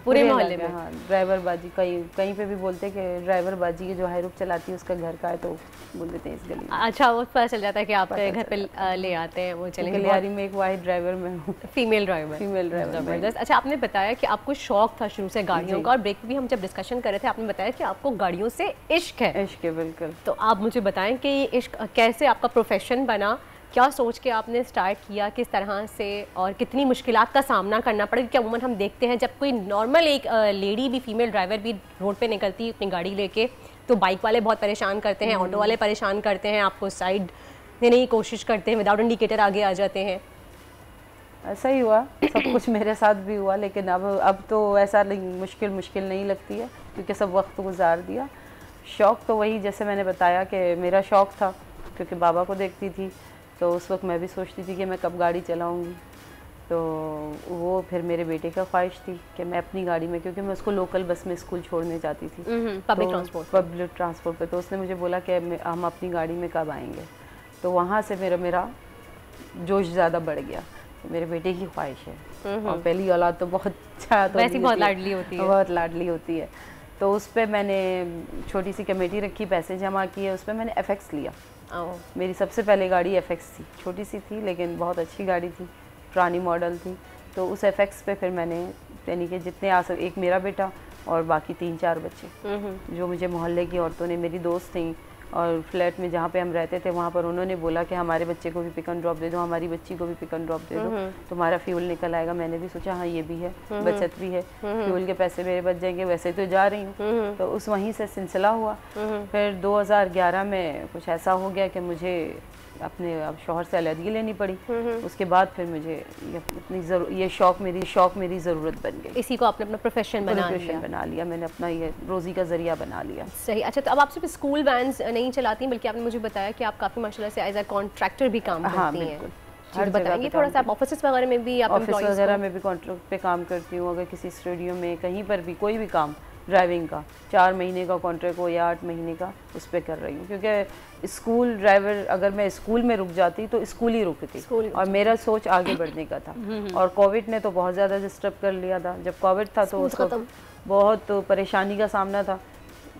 पूरे मोहल्ले में?
हाँ, ड्राइवर बाजी कहीं पे भी बोलते हैं कि ड्राइवर बाजी की जो हाईरुफ चलाती है उसका घर का है, तो बोल देते हैं इस गली में।
अच्छा, वो पता चल जाता है कि आप घर पे ले आते हैं वो। चलेंगे,
लियारी में एक वाहिद ड्राइवर में हूँ,
फीमेल ड्राइवर। जबरदस्त। अच्छा, आपने बताया कि आपको शौक था शुरू से गाड़ियों का, और ब्रेक भी हम जब डिस्कशन कर रहे थे आपने बताया कि आपको गाड़ियों से इश्क है।
इश्क है, बिल्कुल।
तो आप मुझे बताएं कि ये इश्क कैसे आपका प्रोफेशन बना, क्या सोच के आपने स्टार्ट किया, किस तरह से, और कितनी मुश्किलात का सामना करना पड़ा? क्योंकि अमूमन हम देखते हैं जब कोई नॉर्मल एक लेडी भी, फीमेल ड्राइवर भी रोड पे निकलती है अपनी गाड़ी लेके, तो बाइक वाले बहुत परेशान करते हैं, ऑटो वाले परेशान करते हैं, आपको साइड देने की कोशिश करते हैं, विदाउट इंडिकेटर आगे आ जाते हैं।
ऐसा ही हुआ, सब कुछ मेरे साथ भी हुआ, लेकिन अब तो ऐसा मुश्किल नहीं लगती है, क्योंकि सब वक्त गुजार दिया। शौक़ तो वही, जैसे मैंने बताया कि मेरा शौक़ था, क्योंकि बाबा को देखती थी तो उस वक्त मैं भी सोचती थी कि मैं कब गाड़ी चलाऊंगी। तो वो फिर मेरे बेटे का ख्वाहिश थी कि मैं अपनी गाड़ी में, क्योंकि मैं उसको लोकल बस में स्कूल छोड़ने जाती थी,
पब्लिक
ट्रांसपोर्ट पे। तो उसने मुझे बोला कि हम अपनी गाड़ी में कब आएंगे। तो वहाँ से मेरा जोश ज़्यादा बढ़ गया। तो मेरे बेटे की ख्वाहिश है, और पहली औलाद तो बहुत
बहुत लाडली होती है,
बहुत लाडली होती है। तो उस पर मैंने छोटी सी कमेटी रखी, पैसे जमा किए, उस पर मैंने FX लिया। मेरी सबसे पहले गाड़ी FX थी, छोटी सी थी लेकिन बहुत अच्छी गाड़ी थी, पुरानी मॉडल थी। तो उस FX पे फिर मैंने, यानी कि जितने एक मेरा बेटा और बाकी 3-4 बच्चे, जो मुझे मोहल्ले की औरतों ने, मेरी दोस्त थी, और फ्लैट में जहाँ पे हम रहते थे वहाँ पर उन्होंने बोला कि हमारे बच्चे को भी पिक एंड ड्रॉप दे दो, हमारी बच्ची को भी पिक एंड ड्रॉप दे दो, तुम्हारा फ्यूल निकल आएगा। मैंने भी सोचा हाँ ये भी है, बचत भी है, फ्यूल के पैसे मेरे बच जाएंगे, वैसे तो जा रही हूँ। तो उस वहीं से सिलसिला हुआ। फिर 2011 में कुछ ऐसा हो गया कि मुझे अपने अब शौहर से अलहदगी लेनी पड़ी। उसके बाद फिर मुझे ये शौक़ मेरी ज़रूरत बन गई।
इसी को आपने अपना प्रोफेशन बना
लिया, मैंने अपना ये रोज़ी का ज़रिया बना लिया।
सही। अच्छा, तो अब आप सिर्फ स्कूल वैन्स नहीं चलाती, बल्कि आपने मुझे बताया कि आप काफ़ी माशाल्लाह से एज अ कॉन्ट्रैक्टर भी काम करती हैं। हर बताएंगे थोड़ा सा, आप ऑफिस वगैरह में भी,
ऑफिस वगैरह में भी कॉन्ट्रैक्ट पे काम करती हूँ। अगर किसी स्टूडियो में कहीं पर भी कोई भी काम ड्राइविंग का 4 महीने का कॉन्ट्रैक्ट हो या 8 महीने का, उस पर कर रही हूँ। क्योंकि स्कूल ड्राइवर, अगर मैं स्कूल में रुक जाती तो स्कूल ही रुकती, और मेरा सोच आगे बढ़ने का था। और कोविड ने तो बहुत ज़्यादा डिस्टर्ब कर लिया था। जब कोविड था तो उसको बहुत परेशानी का सामना था।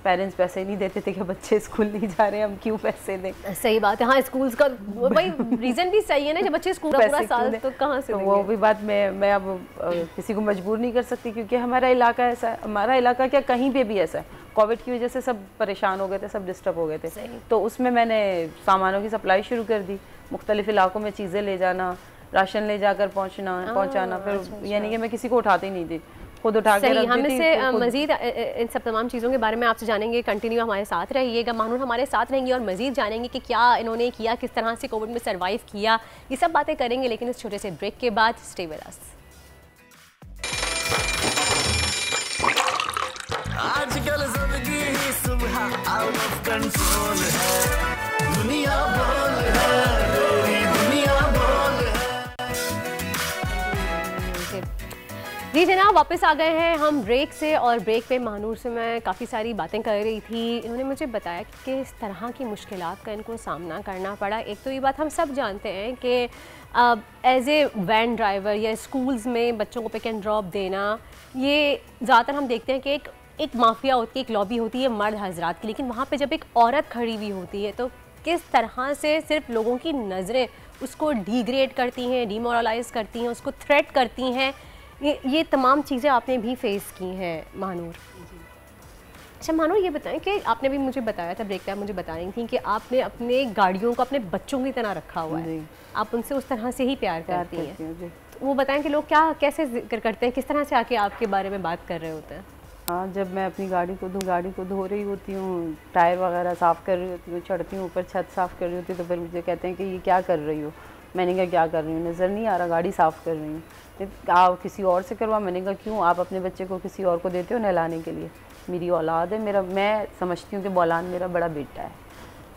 पेरेंट्स पैसे नहीं देते थे कि बच्चे स्कूल नहीं जा रहे, हम क्यों पैसे दें।
सही बात है। हाँ, स्कूल्स का भाई रीज़न भी सही है ना, जब बच्चे स्कूल पूरा साल तो कहाँ से देंगे।
वो भी बात मैं अब किसी को मजबूर नहीं कर सकती, क्योंकि हमारा इलाका ऐसा है, हमारा इलाका क्या कहीं पे भी ऐसा है। कोविड की वजह से सब परेशान हो गए थे, सब डिस्टर्ब हो गए थे। तो उसमें मैंने सामानों की सप्लाई शुरू कर दी, मुख्तलिफ इलाकों में चीज़ें ले जाना, राशन ले जाकर पहुँचाना। फिर यानी कि मैं किसी को उठाती नहीं थी, खुद उठा के रख
हम
देती
इससे
थी।
मजीद इन सब तमाम चीज़ों के बारे में आपसे जानेंगे। कंटिन्यू हमारे साथ रहिएगा, मानूर हमारे साथ रहेंगी और मजीद जानेंगे कि क्या इन्होंने किया, किस तरह से कोविड में सर्वाइव किया, ये सब बातें करेंगे, लेकिन इस छोटे से ब्रेक के बाद। Stay with us.
आजकल जिंदगी ही सुबह आउट ऑफ कंट्रोल है, दुनिया बोल है, तेरी दुनिया बोल है।
जी जनाब, वापस आ गए हैं हम ब्रेक से, और ब्रेक पे महानूर से मैं काफ़ी सारी बातें कर रही थी। इन्होंने मुझे बताया कि किस तरह की मुश्किलात का इनको सामना करना पड़ा। एक तो ये बात हम सब जानते हैं कि एज ए वैन ड्राइवर या स्कूल्स में बच्चों को पिक एंड ड्रॉप देना, ये ज़्यादातर हम देखते हैं कि एक माफिया होती है, एक लॉबी होती है मर्द हजरात की, लेकिन वहाँ पे जब एक औरत खड़ी हुई होती है तो किस तरह से सिर्फ लोगों की नज़रें उसको डिग्रेड करती हैं, डिमोरलाइज करती हैं, उसको थ्रेट करती हैं। ये तमाम चीज़ें आपने भी फेस की हैं महानूर। अच्छा महानूर, ये बताएं कि आपने भी मुझे बताया था, ब्रेक टाइम मुझे बता रही थी कि आपने अपने गाड़ियों को अपने बच्चों की तरह रखा हुआ है, आप उनसे उस तरह से ही प्यार करती हैं। तो वो बताएं कि लोग क्या कैसे जिक्र करते हैं, किस तरह से आके आपके बारे में बात कर रहे होते हैं?
हाँ, जब मैं अपनी गाड़ी को धो रही होती हूँ, टायर वगैरह साफ़ कर रही होती हूँ, चढ़ती हूँ ऊपर, छत साफ़ कर रही होती हूँ, तो फिर मुझे कहते हैं कि ये क्या कर रही हो। मैंने कहा क्या कर रही हूँ, नज़र नहीं आ रहा, गाड़ी साफ़ कर रही हूँ। आप किसी और से करवा। मैंने कहा क्यों, आप अपने बच्चे को किसी और को देते हो नहलाने के लिए? मेरी औलाद है, मैं समझती हूँ कि बौलान मेरा बड़ा बेटा है,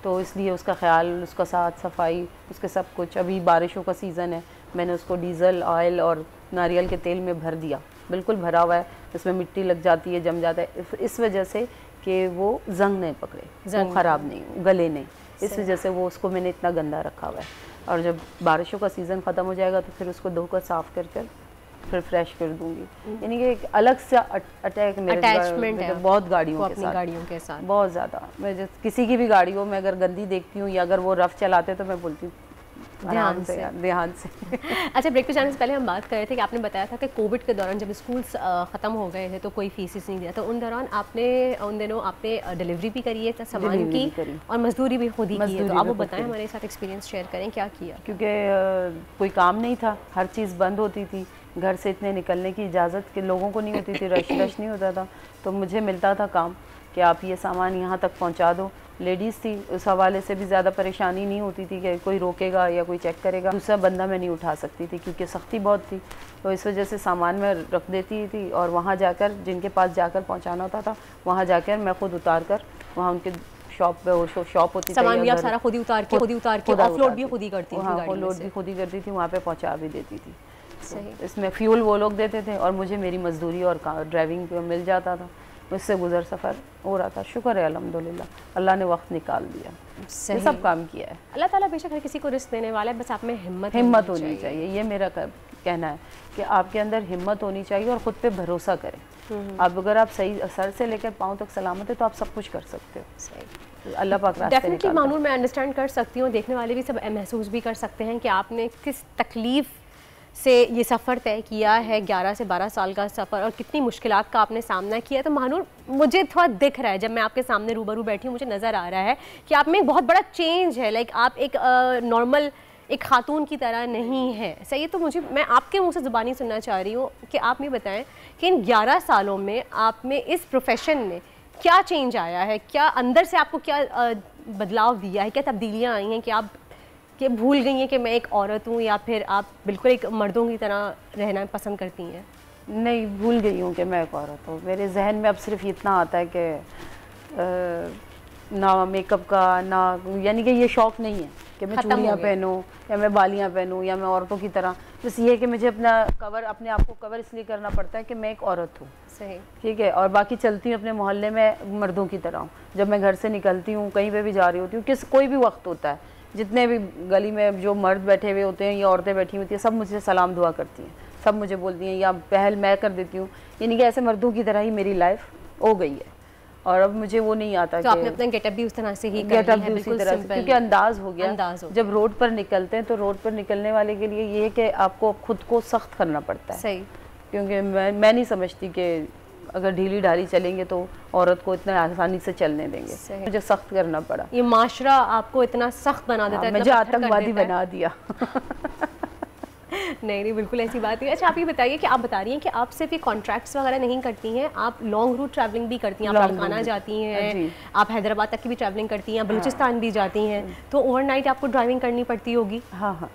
तो इसलिए उसका ख्याल, उसका साथ सफाई, उसके सब कुछ। अभी बारिशों का सीज़न है, मैंने उसको डीज़ल, ऑयल और नारियल के तेल में भर दिया, बिल्कुल भरा हुआ है, उसमें मिट्टी लग जाती है, जम जाता है, इस वजह से कि वो जंग नहीं पकड़े, वो ख़राब नहीं, गले नहीं, इस वजह से वो उसको मैंने इतना गंदा रखा हुआ है। और जब बारिशों का सीज़न ख़त्म हो जाएगा तो फिर उसको धोकर साफ़ कर फिर फ्रेश कर दूंगी। यानी कि एक अलग सा अटैचमेंट है बहुत गाड़ियों के साथ, बहुत ज़्यादा। मैं किसी की भी गाड़ी हो, मैं अगर गंदी देखती हूँ या अगर वो रफ़ चलाते तो मैं बोलती हूँ ध्यान से।
अच्छा, ब्रेक पे जाने से पहले हम बात कर रहे थे कि आपने बताया था कि कोविड के दौरान जब स्कूल्स ख़त्म हो गए थे तो कोई फीस नहीं दिया, तो उन दौरान उन दिनों आपने डिलीवरी भी करी है सामान की और मजदूरी भी खुद ही की है, तो आप वो बताएं, हमारे साथ एक्सपीरियंस शेयर करें, क्या किया?
क्योंकि कोई काम नहीं था, हर चीज़ बंद होती थी, घर से इतने निकलने की इजाज़त के लोगों को नहीं होती थी, रश नहीं होता था, तो मुझे मिलता था काम कि आप ये सामान यहाँ तक पहुँचा दो। लेडीज़ थी, उस हवाले से भी ज़्यादा परेशानी नहीं होती थी कि कोई रोकेगा या कोई चेक करेगा, दूसरा बंदा मैं नहीं उठा सकती थी क्योंकि सख्ती बहुत थी, तो इस वजह से सामान मैं रख देती थी और वहाँ जाकर, जिनके पास जाकर पहुँचाना होता था, वहाँ जाकर मैं खुद उतार कर, वहाँ उनके शॉप पे, वो शॉप होती थी,
सामान भी आप सारा खुद ही उतार के ऑफलोड भी खुद ही करती थी,
ऑफलोड भी खुद ही करती थी, वहाँ पे पहुँचा भी देती थी। सही। इसमें फ्यूल वो लोग देते थे और मुझे मेरी मजदूरी और ड्राइविंग पे मिल जाता था, मुझसे गुजर सफ़र हो रहा था। शुक्र है अल्हम्दुलिल्लाह, अल्लाह ने वक्त निकाल दिया, ये सब काम किया है।
अल्लाह ताला बेशक हर किसी को रिस्क देने वाला है, बस आप में हिम्मत
होनी चाहिए। ये मेरा कहना है कि आपके अंदर हिम्मत होनी चाहिए और ख़ुद पे भरोसा करें। अब अगर आप सही सर से लेकर पाँव तक सलामत है तो आप सब कुछ कर सकते हो। सही, अल्लाह पाक रास्ते निकालता है।
डेफिनेटली मानूर, मैं अंडरस्टैंड कर सकती हूँ, देखने वाले भी सब महसूस भी कर सकते हैं कि आपने किस तकलीफ़ से ये सफ़र तय किया है, 11 से 12 साल का सफ़र, और कितनी मुश्किलात का आपने सामना किया। तो महानूर, मुझे थोड़ा दिख रहा है, जब मैं आपके सामने रूबरू बैठी हूँ, मुझे नज़र आ रहा है कि आप में एक बहुत बड़ा चेंज है। लाइक आप एक नॉर्मल एक खातून की तरह नहीं है, सही है? तो मैं आपके मुँह से ज़ुबानी सुनना चाह रही हूँ कि आप ये बताएं कि इन 11 सालों में आप में इस प्रोफेशन में क्या चेंज आया है, क्या अंदर से आपको क्या बदलाव दिया है, क्या तब्दीलियाँ आई हैं कि आप भूल गई हैं कि मैं एक औरत हूँ, या फिर आप बिल्कुल एक मर्दों की तरह रहना पसंद करती हैं?
नहीं, भूल गई हूँ कि मैं एक औरत हूँ। मेरे जहन में अब सिर्फ इतना आता है कि ना मेकअप का, ना, यानी कि ये शौक़ नहीं है कि मैं चूड़ियाँ पहनूँ या मैं बालियाँ पहनूँ या मैं औरतों की तरह। बस ये है कि मुझे अपने आप को कवर इसलिए करना पड़ता है कि मैं एक औरत हूँ।
सही, ठीक
है। और बाकी चलती हूँ अपने मोहल्ले में मर्दों की तरह हूँ। जब मैं घर से निकलती हूँ, कहीं पर भी जा रही होती हूँ, कोई भी वक्त होता है, जितने भी गली में जो मर्द बैठे हुए होते हैं या औरतें बैठी होती हैं, सब मुझे सलाम दुआ करती हैं, सब मुझे बोलती हैं, या पहल मैं कर देती हूँ। यानी कि ऐसे मर्दों की तरह ही मेरी लाइफ हो गई है। और अब मुझे वो नहीं आता
तो आपने अपना गेटअप भी उस तरह से ही
गेटअप भी उसी तरह से, क्योंकि अंदाज हो गया। जब रोड पर निकलते हैं तो रोड पर निकलने वाले के लिए ये है कि आपको खुद को सख्त करना पड़ता है।
सही,
क्योंकि मैं नहीं समझती कि अगर ढीली ढाली चलेंगे तो औरत को इतना आसानी से चलने देंगे। मुझे सख्त करना पड़ा,
ये माशरा आपको इतना सख्त बना देता है,
मुझे आतंकवादी बना दिया।
नहीं बिल्कुल ऐसी बात नहीं। अच्छा आप ये बताइए कि आप बता रही हैं कि आप सिर्फ ये कॉन्ट्रैक्ट्स वगैरह नहीं करती हैं, आप लॉन्ग रूट ट्रैवलिंग भी करती हैं, आप लाड़काना जाती हैं, आप हैदराबाद तक की भी ट्रैवलिंग करती हैं, बलूचिस्तान भी जाती हैं, तो ओवरनाइट आपको ड्राइविंग करनी पड़ती होगी?
हाँ हाँ,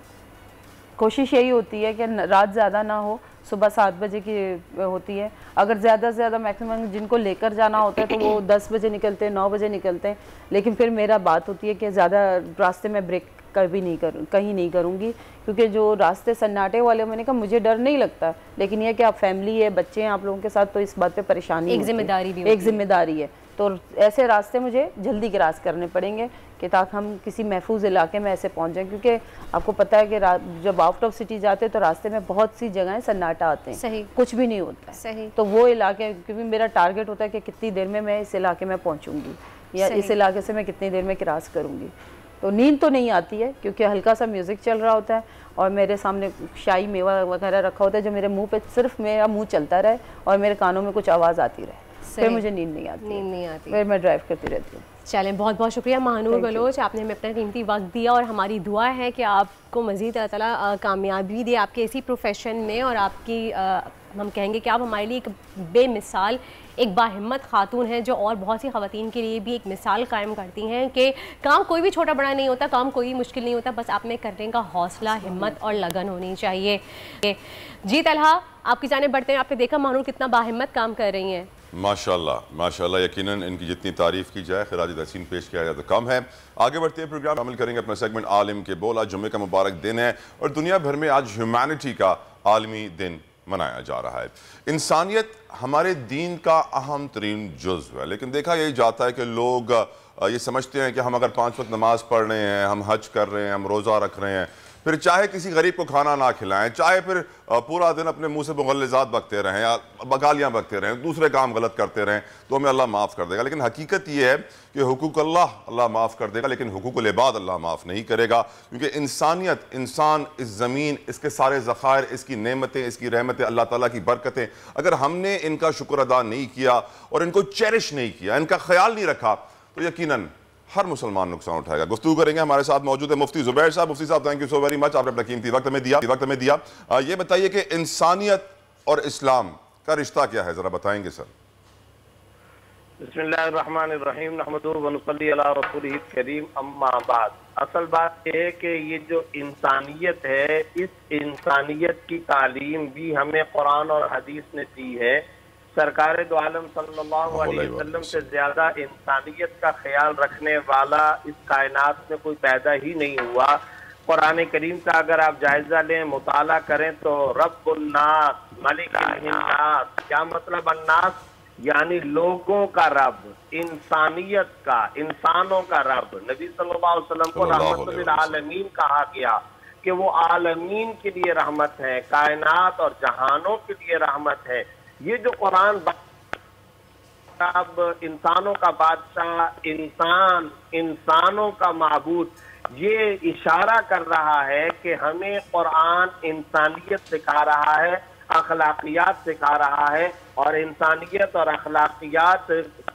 कोशिश यही होती है कि रात ज़्यादा ना हो, सुबह 7 बजे की होती है। अगर ज़्यादा से ज़्यादा मैक्सिमम जिनको लेकर जाना होता है तो वो 10 बजे निकलते हैं, 9 बजे निकलते हैं। लेकिन फिर मेरा बात होती है कि ज़्यादा रास्ते में ब्रेक कभी नहीं कहीं नहीं करूँगी, क्योंकि जो रास्ते सन्नाटे वाले, मैंने कहा मुझे डर नहीं लगता, लेकिन यह कि आप फैमिली है, बच्चे हैं आप लोगों के साथ, तो इस बात पे परेशानी,
एक जिम्मेदारी भी,
एक जिम्मेदारी है। तो ऐसे रास्ते मुझे जल्दी क्रॉस करने पड़ेंगे कि ताकि हम किसी महफूज इलाके में ऐसे पहुंच जाएं, क्योंकि आपको पता है कि जब आउट ऑफ सिटी जाते हैं तो रास्ते में बहुत सी जगहें सन्नाटा आते हैं,
सही,
कुछ भी नहीं होता है।
सही।
तो वो इलाके, क्योंकि मेरा टारगेट होता है कि कितनी देर में मैं इस इलाके में पहुँचूँगी या इस इलाके से मैं कितनी देर में क्रॉस करूँगी। तो नींद तो नहीं आती है क्योंकि हल्का सा म्यूज़िक चल रहा होता है और मेरे सामने शाही मेवा वगैरह रखा होता है, जो मेरे मुंह पे सिर्फ मेरा मुंह चलता रहे और मेरे कानों में कुछ आवाज़ आती रहे, फिर मुझे नींद नहीं आती, फिर मैं ड्राइव करती रहती हूँ।
चलें, बहुत बहुत शुक्रिया महानूर बलोच, आपने हमें अपना कीमती वक्त दिया और हमारी दुआ है कि आपको मज़ीद अल्लाह ताला कामयाबी दे आपके इसी प्रोफेशन में, और आपकी हम कहेंगे कि आप हमारे लिए एक बेमिसाल, एक बाहिम्मत खातून हैं जो और बहुत सी ख़वातीन के लिए भी एक मिसाल कायम करती हैं कि काम कोई भी छोटा बड़ा नहीं होता, काम कोई भी मुश्किल नहीं होता, बस आप में करने का हौसला, हिम्मत और लगन होनी चाहिए। जी तलहा, आपकी जाने बढ़ते हैं, आपने देखा महानूर कितना बाहिम्मत काम कर रही हैं।
माशाल्लाह माशाल्लाह, यकीनन इनकी जितनी तारीफ़ की जाए, खिराज तहसीन पेश किया जाए तो कम है। आगे बढ़ते हैं, प्रोग्राम शामिल करेंगे अपना सेगमेंट आलिम के बोल। आज जुम्मे का मुबारक दिन है और दुनिया भर में आज ह्यूमैनिटी का आलमी दिन मनाया जा रहा है। इंसानियत हमारे दीन का अहम तरीन जुज़्व है, लेकिन देखा यही जाता है कि लोग ये समझते हैं कि हम अगर 5 वक्त नमाज पढ़ रहे हैं, हम हज कर रहे हैं, हम रोज़ा रख रहे हैं, फिर चाहे किसी गरीब को खाना ना खिलाएं, चाहे फिर पूरा दिन अपने मुंह से मुगल्लिज़ात बकते रहें या बगालियाँ बकते रहें, दूसरे काम गलत करते रहें, तो हमें अल्लाह माफ़ कर देगा। लेकिन हकीकत ये है कि हुकूक अल्लाह माफ़ कर देगा, लेकिन हुकूकुल इबाद अल्लाह माफ़ नहीं करेगा, क्योंकि इंसानियत, इंसान, इस ज़मीन, इसके सारे ज़खायर, इसकी नेमतें, इसकी रहमतें, अल्लाह ताला की बरकतें, अगर हमने इनका शुक्र अदा नहीं किया और इनको चेरिश नहीं किया, इनका ख्याल नहीं रखा, तो यकीनन हर मुसलमान नुकसान उठाएगा। गुफ्तगू करेंगे, हमारे साथ मौजूद है मुफ्ती ज़ुबैर साहब। मुफ्ती साहब, thank you so very much, आपने अपना कीमती वक्त में दिया। ये बताइए कि इंसानियत और इस्लाम का रिश्ता क्या है, जरा बताएंगे सर।
बिस्मिल्लाहिर्रहमानिर्रहीम, नहमदुहु व नुसल्ली अला रसूलिहिल करीम, अम्मा बाद। असल बात यह है कि ये जो इंसानियत है, इस इंसानियत की तालीम भी हमें कुरान और हदीस ने दी है। सरकार दो आलम सल्लल्लाहु अलैहि वसल्लम से ज्यादा इंसानियत का ख्याल रखने वाला इस कायनात में कोई पैदा ही नहीं हुआ। कुरान करीम का अगर आप जायजा लें, मुताला करें तो रब्बुन्नास, मलिकुन्नास, क्या मतलब अन्नास, यानी लोगों का रब, इंसानियत का, इंसानों का रब। नबी सल्लल्लाहु अलैहि वसल्लम को रहमतुल आलमीन कहा गया कि वो आलमीन के लिए रहमत है, कायनात और जहानों के लिए रहमत है। ये जो कुरान अब इंसानों का बादशाह, इंसान, इंसानों का माबूद, ये इशारा कर रहा है कि हमें कुरान इंसानियत सिखा रहा है, अखलाकियात सिखा रहा है। और इंसानियत और अखलाकियात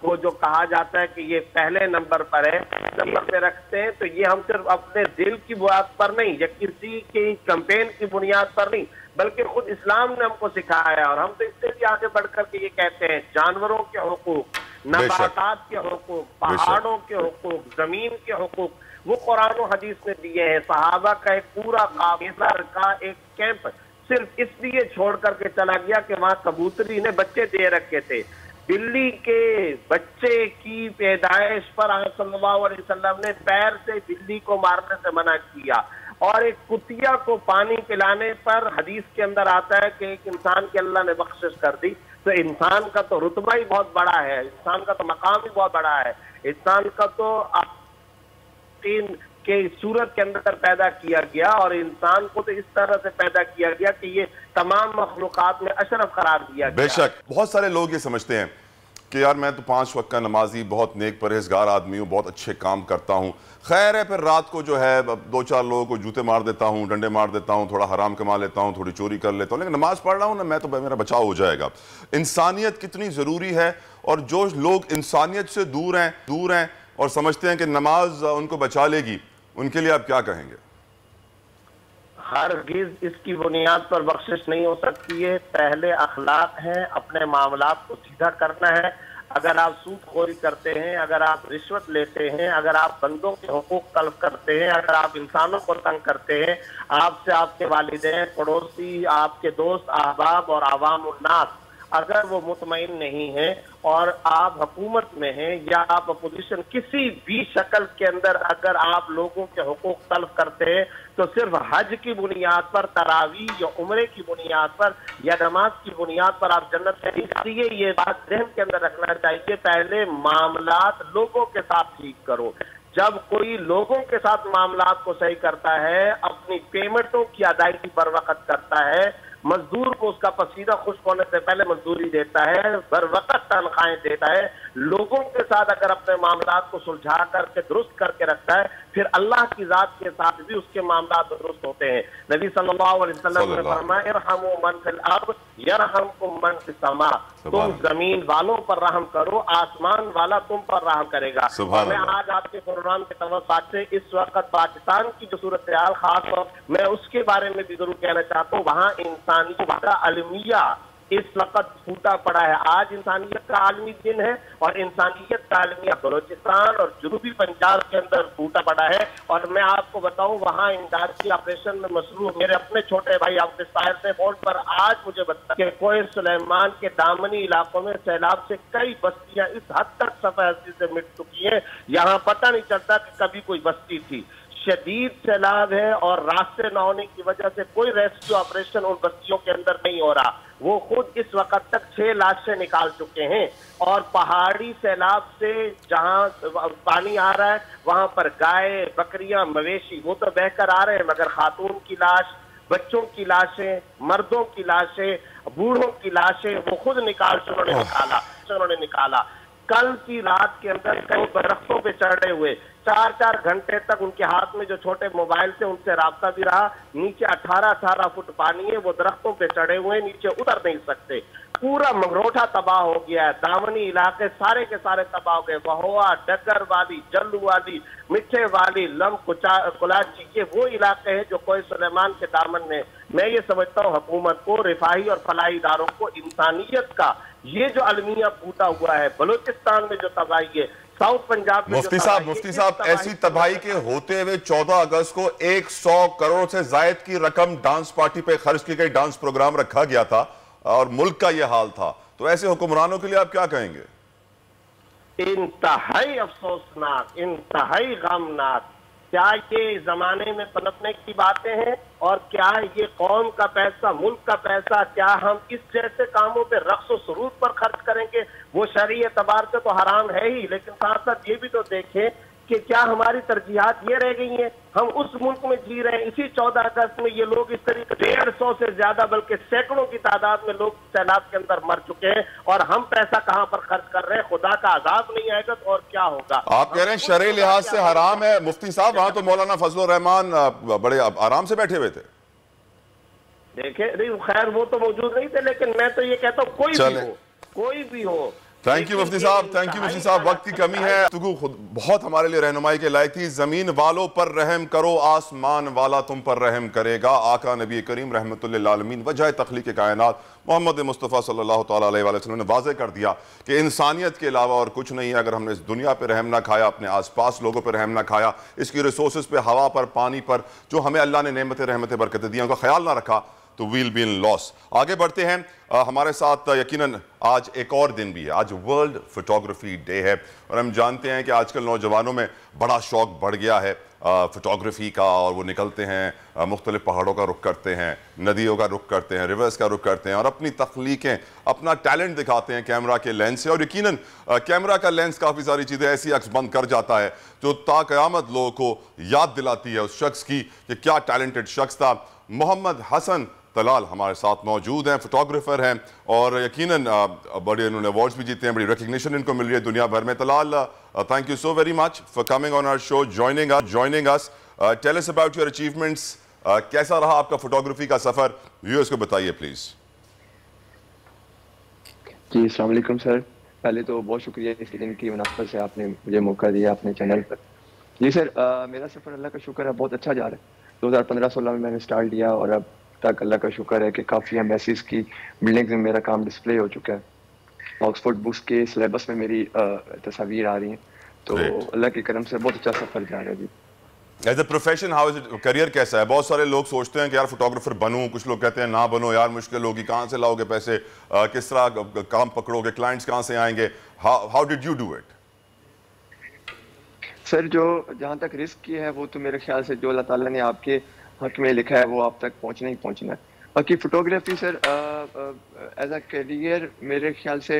को जो कहा जाता है कि ये पहले नंबर पर है, नंबर पे रखते हैं, तो ये हम सिर्फ अपने दिल की बुनियाद पर नहीं या किसी की कैंपेन की बुनियाद पर नहीं, बल्कि खुद इस्लाम ने हमको सिखाया। और हम तो इससे भी आगे बढ़कर के ये कहते हैं, जानवरों के हुकूक, नबातात के हुकूक, पहाड़ों के हुकूक, जमीन के हुकूक, वो कुरान और हदीस ने दिए हैं। सहाबा का एक पूरा काफिला का एक कैंप सिर्फ इसलिए छोड़ करके चला गया कि वहां कबूतरी ने बच्चे दे रखे थे। बिल्ली के बच्चे की पैदाइश पर आप सल्लल्लाहु अलैहि वसल्लम ने पैर से बिल्ली को मारने से मना किया। और एक कुतिया को पानी पिलाने पर हदीस के अंदर आता है कि एक इंसान की अल्लाह ने बख्शिश कर दी। तो इंसान का तो रुतबा ही बहुत बड़ा है, इंसान का तो मकाम ही बहुत बड़ा है। इंसान का तो तीन के सूरत के अंदर पैदा किया गया और इंसान को तो इस तरह से पैदा किया गया कि ये तमाम मखलूकात में अशरफ करार दिया गया।
बेशक बहुत सारे लोग ये समझते हैं कि यार मैं तो 5 वक्त का नमाजी, बहुत नेक परहेजगार आदमी हूँ, बहुत अच्छे काम करता हूँ, खैर है फिर रात को जो है 2-4 लोगों को जूते मार देता हूँ, डंडे मार देता हूँ, थोड़ा हराम कमा लेता हूँ, थोड़ी चोरी कर लेता हूँ, लेकिन नमाज पढ़ रहा हूँ ना मैं, तो मेरा बचाव हो जाएगा। इंसानियत कितनी ज़रूरी है, और जो लोग इंसानियत से दूर हैं और समझते हैं कि नमाज उनको बचा लेगी, उनके लिए आप क्या कहेंगे?
हरगिज़ इसकी बुनियाद पर बख्शिश नहीं हो सकती है। पहले अखलाक है, अपने मामलात को सीधा करना है। अगर आप सूदखोरी करते हैं, अगर आप रिश्वत लेते हैं, अगर आप बंदों के हुकूक तलब करते हैं, अगर आप इंसानों को तंग करते हैं, आपसे आपके वालिदैन, पड़ोसी, आपके दोस्त, अहबाब और आवाम उन्नास अगर वो मुतमईन नहीं है और आप हुकूमत में हैं या आप अपोजिशन किसी भी शक्ल के अंदर अगर आप लोगों के हुकूक तलब करते हैं, तो सिर्फ हज की बुनियाद पर, तरावी या उम्रे की बुनियाद पर या नमाज की बुनियाद पर आप जन्नत से नहीं जाइए। ये बात ज़हन के अंदर रखना चाहिए। पहले मामलात लोगों के साथ ठीक करो। जब कोई लोगों के साथ मामलात को सही करता है, अपनी पेमेंटों की अदायगी बर वक्त करता है, मजदूर को उसका पसीना खुश्क होने से पहले मजदूरी देता है, बर वक्त तनख्वाहें देता है, लोगों के साथ अगर अपने मामलात को सुलझा करके दुरुस्त करके रखता है, फिर अल्लाह की जात के साथ भी उसके मामलात दुरुस्त होते हैं। नबी सल्लल्लाहु अलैहि वसल्लम ने फरमाया, इरहमू मन फिल अर्द यरहमकुम मन फिस समा। तुम जमीन वालों पर रहम करो, आसमान वाला तुम पर रहम करेगा। और मैं आज आपके प्रोग्राम के तवज्जुह से इस वक्त पाकिस्तान की जो सूरत हाल खास तौर मैं उसके बारे में भी जरूर कहना चाहता हूँ। वहाँ इंसानियत का अलमिया इस वक्त फूटा पड़ा है। आज इंसानियत का आलमी दिन है और इंसानियत का अलमिया बलोचिस्तान और जनूबी पंजाब के अंदर फूटा पड़ा है। और मैं आपको बताऊं, वहां इमदादी ऑपरेशन में मसरूफ मेरे अपने छोटे भाई आबिद साहिर से फोन पर आज मुझे बता कि कोई सुलेमान के दामनी इलाकों में सैलाब से कई बस्तियां इस हद तक सफाई से मिट चुकी है, यहाँ पता नहीं चलता कि कभी कोई बस्ती थी। शदीद सैलाब है और रास्ते न होने की वजह से कोई रेस्क्यू ऑपरेशन उन बस्तियों के अंदर नहीं हो रहा। वो खुद इस वक्त तक 6 लाशें निकाल चुके हैं। और पहाड़ी सैलाब से जहां पानी आ रहा है वहां पर गाय, बकरियां, मवेशी वो तो बहकर आ रहे हैं, मगर खातून की लाश, बच्चों की लाशें, मर्दों की लाशें, बूढ़ों की लाशें वो खुद उन्होंने निकाला। कल की रात के अंदर कई दरख्तों पे चढ़े हुए 4-4 घंटे तक उनके हाथ में जो छोटे मोबाइल थे उनसे रास्ता भी रहा। नीचे 18-18 फुट पानी है, वो दरख्तों पे चढ़े हुए, नीचे उतर नहीं सकते। पूरा मंगरोठा तबाह हो गया है, दामनी इलाके सारे के सारे तबाह हो गए। वहोआ, डगर वाली, जल्लू वाली, मिठे वाली, लम कुलाची, ये वो इलाके हैं जो कोई सुलेमान के दामन में। मैं ये समझता हूँ हुकूमत को, रिफाही और फलाही इदारों को इंसानियत का ये जो अलमिया फूटा हुआ है, बलूचिस्तान में जो तबाही है, साउथ पंजाब में
मुफ्ती साहब ऐसी तबाही के होते हुए 14 अगस्त को 100 करोड़ से जायद की रकम डांस पार्टी पे खर्च की गई, डांस प्रोग्राम रखा गया था और मुल्क का यह हाल था। तो ऐसे हुक्मरानों के लिए आप क्या कहेंगे?
इंतहाई अफसोसनाक, इंतहाई गमनाक। क्या ये जमाने में पनपने की बातें हैं? और क्या ये कौम का पैसा, मुल्क का पैसा, क्या हम इस जैसे कामों पे रक्स और सुरूर पर खर्च करेंगे? वो शरई एतबार से तो हराम है ही, लेकिन साथ साथ ये भी तो देखें कि क्या हमारी तरजीहात ये रह गई हैं? हम उस मुल्क में जी रहे हैं, इसी 14 अगस्त में ये लोग इस तरीके 150 से ज्यादा बल्कि सैकड़ों की तादाद में लोग सैलाब के अंदर मर चुके हैं, और हम पैसा कहां पर खर्च कर रहे हैं? खुदा का अजाब नहीं आएगा तो और क्या होगा?
आप कह रहे हैं शरई लिहाज से हराम है। मुफ्ती साहब, वहां तो मौलाना फजलुर रहमान बड़े आराम से बैठे हुए थे।
देखे नहीं, खैर वो तो मौजूद नहीं थे, लेकिन मैं तो ये कहता हूँ कोई भी हो।
थैंक यू मुफ्ती साहब, थैंक यू मुफ्ती साहब। वक्त की कमी है, तो खुद बहुत हमारे लिए रहनुमाई के लायक थी। जमीन वालों पर रहम करो, आसमान वाला तुम पर रहम करेगा। आका नबी करीम रहमतुल्लिल आलमीन वजह तख्लीक कायनात मोहम्मद मुस्तफ़ा सल्लल्लाहु अलैहि वसल्लम ने वाज़ेह कर दिया कि इंसानियत के अलावा और कुछ नहीं है। अगर हमने इस दुनिया पर रहम ना खाया, अपने आसपास लोगों पर रहम ना खाया, इसकी रिसोर्सेज पे, हवा पर, पानी पर जो हमें अल्लाह ने नेमतें रहमतें बरकतें दी, उनका ख्याल ना रखा, तो वील बी इन लॉस। आगे बढ़ते हैं। हमारे साथ यकीनन आज एक और दिन भी है, आज वर्ल्ड फोटोग्राफी डे है, और हम जानते हैं कि आजकल नौजवानों में बड़ा शौक बढ़ गया है फोटोग्राफी का, और वो निकलते हैं, मुख्तलिफ पहाड़ों का रुख करते हैं, नदियों का रुख करते हैं, रिवर्स का रुख करते हैं, और अपनी तख्लीकें, अपना टैलेंट दिखाते हैं कैमरा के लेंस से। और यकीनन कैमरा का लेंस काफ़ी सारी चीज़ें ऐसी अक्सबंद कर जाता है जो ताक़यामत लोगों को याद दिलाती है उस शख्स की कि क्या टैलेंटेड शख्स था। मोहम्मद हसन तलाल हमारे साथ मौजूद हैं, फोटोग्राफर हैं और यकीनन बड़े इन्होंने अवार्ड्स भी जीते हैं, बड़ी रिकग्निशन इनको मिल रही है दुनिया भर में। Talal, thank you so very much for coming on our show, joining us. Tell us about your achievements. कैसा रहा आपका फोटोग्राफी का सफर, व्यूअर्स को बताइए प्लीज।
जी अस्सलाम वालेकुम सर, पहले तो बहुत शुक्रिया इस दिन की मुनासबत से आपने मुझे मौका दिया अपने चैनल पर। जी सर, मेरा सफ़र अल्लाह का शुक्र है बहुत अच्छा जा रहा है। 2015-16 में मैंने स्टार्ट किया और अब तक अल्लाह का शुक्र है कि काफ़ी एम्बेसीज की बिल्डिंग्स में मेरा काम डिस्प्ले हो चुका है। ऑक्सफोर्ड बुक्स के सिलेबस में मेरी तस्वीर आ रही हैं, तो अल्लाह के करम से बहुत अच्छा सफ़र जा रहा है। जी
as a profession how is it, career कैसा है? बहुत सारे लोग सोचते हैं कि यार फोटोग्राफर बनूं, कुछ लोग कहते हैं ना बनो यार, मुश्किल होगी, कहाँ से लाओगे पैसे, किस तरह काम पकड़ोगे, क्लाइंट्स कहाँ से आएंगे, how did you do it?
Sir, जो जहाँ तक रिस्क की है वो तो मेरे ख्याल से जो अल्लाह ताला ने आपके हक में लिखा है वो आप तक पहुँचना ही पहुँचना है। बाकी photography sir as a career मेरे ख्याल से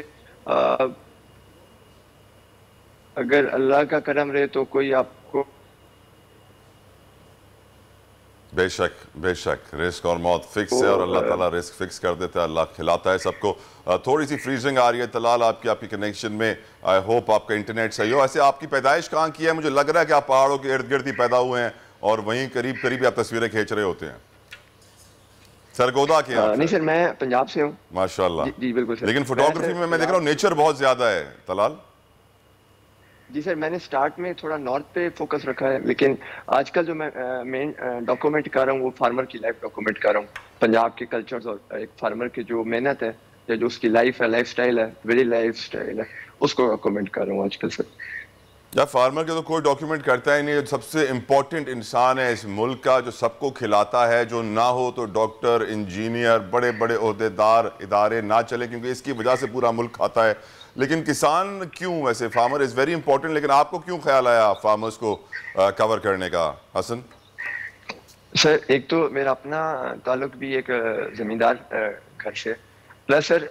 अगर अल्लाह का करम रहे तो कोई आपको
बेशक रिस्क और मौत फिक्स है और अल्लाह ताला रिस्क फिक्स कर देता है, अल्लाह खिलाता है सबको। थोड़ी सी फ्रीजिंग आ रही है तलाल आपकी कनेक्शन में, आई होप आपका इंटरनेट सही हो। ऐसे आपकी पैदाइश कहाँ की है? मुझे लग रहा है कि आप पहाड़ों के इर्द गिर्द ही पैदा हुए हैं और वहीं करीब करीब आप तस्वीरें खींच रहे होते हैं। सरगोदा के?
नहीं सर, मैं पंजाब से हूँ।
माशाल्लाह।
जी बिल्कुल सर।
लेकिन फोटोग्राफी में मैं देख रहा हूँ नेचर बहुत ज्यादा है तलाल।
जी सर, मैंने स्टार्ट में थोड़ा नॉर्थ पे फोकस रखा है, लेकिन आजकल जो मैं मेन डॉक्यूमेंट कर रहा हूँ वो फार्मर की लाइफ डॉक्यूमेंट कर रहा हूँ। पंजाब के कल्चर्स और एक फार्मर की जो मेहनत है या जो उसकी लाइफ है, लाइफ स्टाइल है, वेरी लाइफ स्टाइल है, उसको डॉक्यूमेंट कर रहा हूँ आजकल सर।
या फार्मर के तो कोई डॉक्यूमेंट करता ही नहीं, सबसे इम्पोर्टेंट इंसान है इस मुल्क का, जो सबको खिलाता है, जो ना हो तो डॉक्टर, इंजीनियर, बड़े बड़े ओहदेदार, इदारे ना चले क्योंकि इसकी वजह से पूरा मुल्क खाता है। लेकिन किसान क्यों, वैसे फार्मर इज़ वेरी इंपॉर्टेंट, लेकिन आपको क्यों ख्याल आया फार्मर्स को कवर करने का हसन?
सर, एक तो मेरा अपना ताल्लुक भी एक ज़मींदार घर से, प्लस सर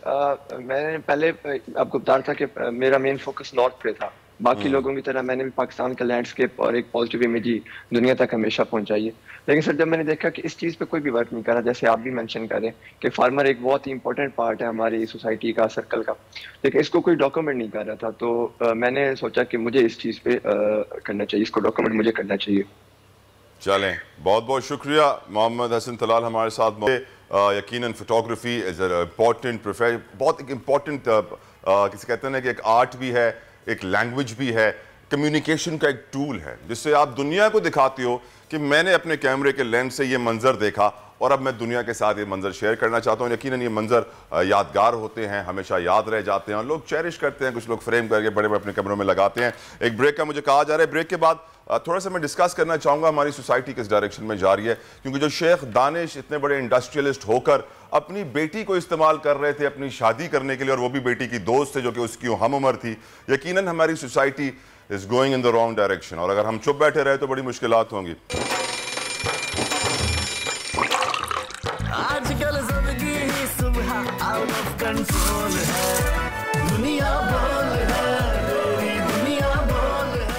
मैंने पहले आपको बता रहा था कि मेरा मेन फोकस नॉर्थ पे था। बाकी लोगों की तरह मैंने भी पाकिस्तान का लैंडस्केप और एक पॉजिटिव इमेज ही दुनिया तक हमेशा पहुंचाई है। लेकिन सर जब मैंने देखा कि इस चीज़ पे कोई भी वर्क नहीं कर रहा, जैसे आप भी मेंशन कर रहे हैं कि फार्मर एक बहुत ही इंपॉर्टेंट पार्ट है हमारी सोसाइटी का, सर्कल का, लेकिन इसको कोई डॉक्यूमेंट नहीं कर रहा था, तो मैंने सोचा कि मुझे इस चीज़ पे करना चाहिए, इसको डॉक्यूमेंट मुझे करना चाहिए।
चलें, बहुत बहुत शुक्रिया मोहम्मद हसन तलाल हमारे साथ। यकीनन फोटोग्राफी इज इम्पॉर्टेंट प्रोफेशन, बहुत एक इम्पॉर्टेंट किसी कहते हैं ना कि एक आर्ट भी है, एक लैंग्वेज भी है, कम्युनिकेशन का एक टूल है जिससे आप दुनिया को दिखाती हो कि मैंने अपने कैमरे के लेंस से ये मंजर देखा और अब मैं दुनिया के साथ ये मंजर शेयर करना चाहता हूँ। यकीनन ये मंजर यादगार होते हैं, हमेशा याद रह जाते हैं और लोग चेरिश करते हैं, कुछ लोग फ्रेम करके बड़े बड़े अपने कैमरों में लगाते हैं। एक ब्रेक का मुझे कहा जा रहा है, ब्रेक के बाद थोड़ा सा मैं डिस्कस करना चाहूँगा हमारी सोसाइटी किस डायरेक्शन में जा रही है, क्योंकि जो शेख दानिश इतने बड़े इंडस्ट्रियलिस्ट होकर अपनी बेटी को इस्तेमाल कर रहे थे अपनी शादी करने के लिए, और वो भी बेटी की दोस्त थे जो कि उसकी हम उम्र थी। यकीनन हमारी society is going in the wrong direction और अगर हम चुप बैठे रहे तो बड़ी मुश्किलात होंगी।
आजकल जिंदगी ही सुबह आउट ऑफ कंट्रोल है, दुनिया बोल है, दुनिया बोल है।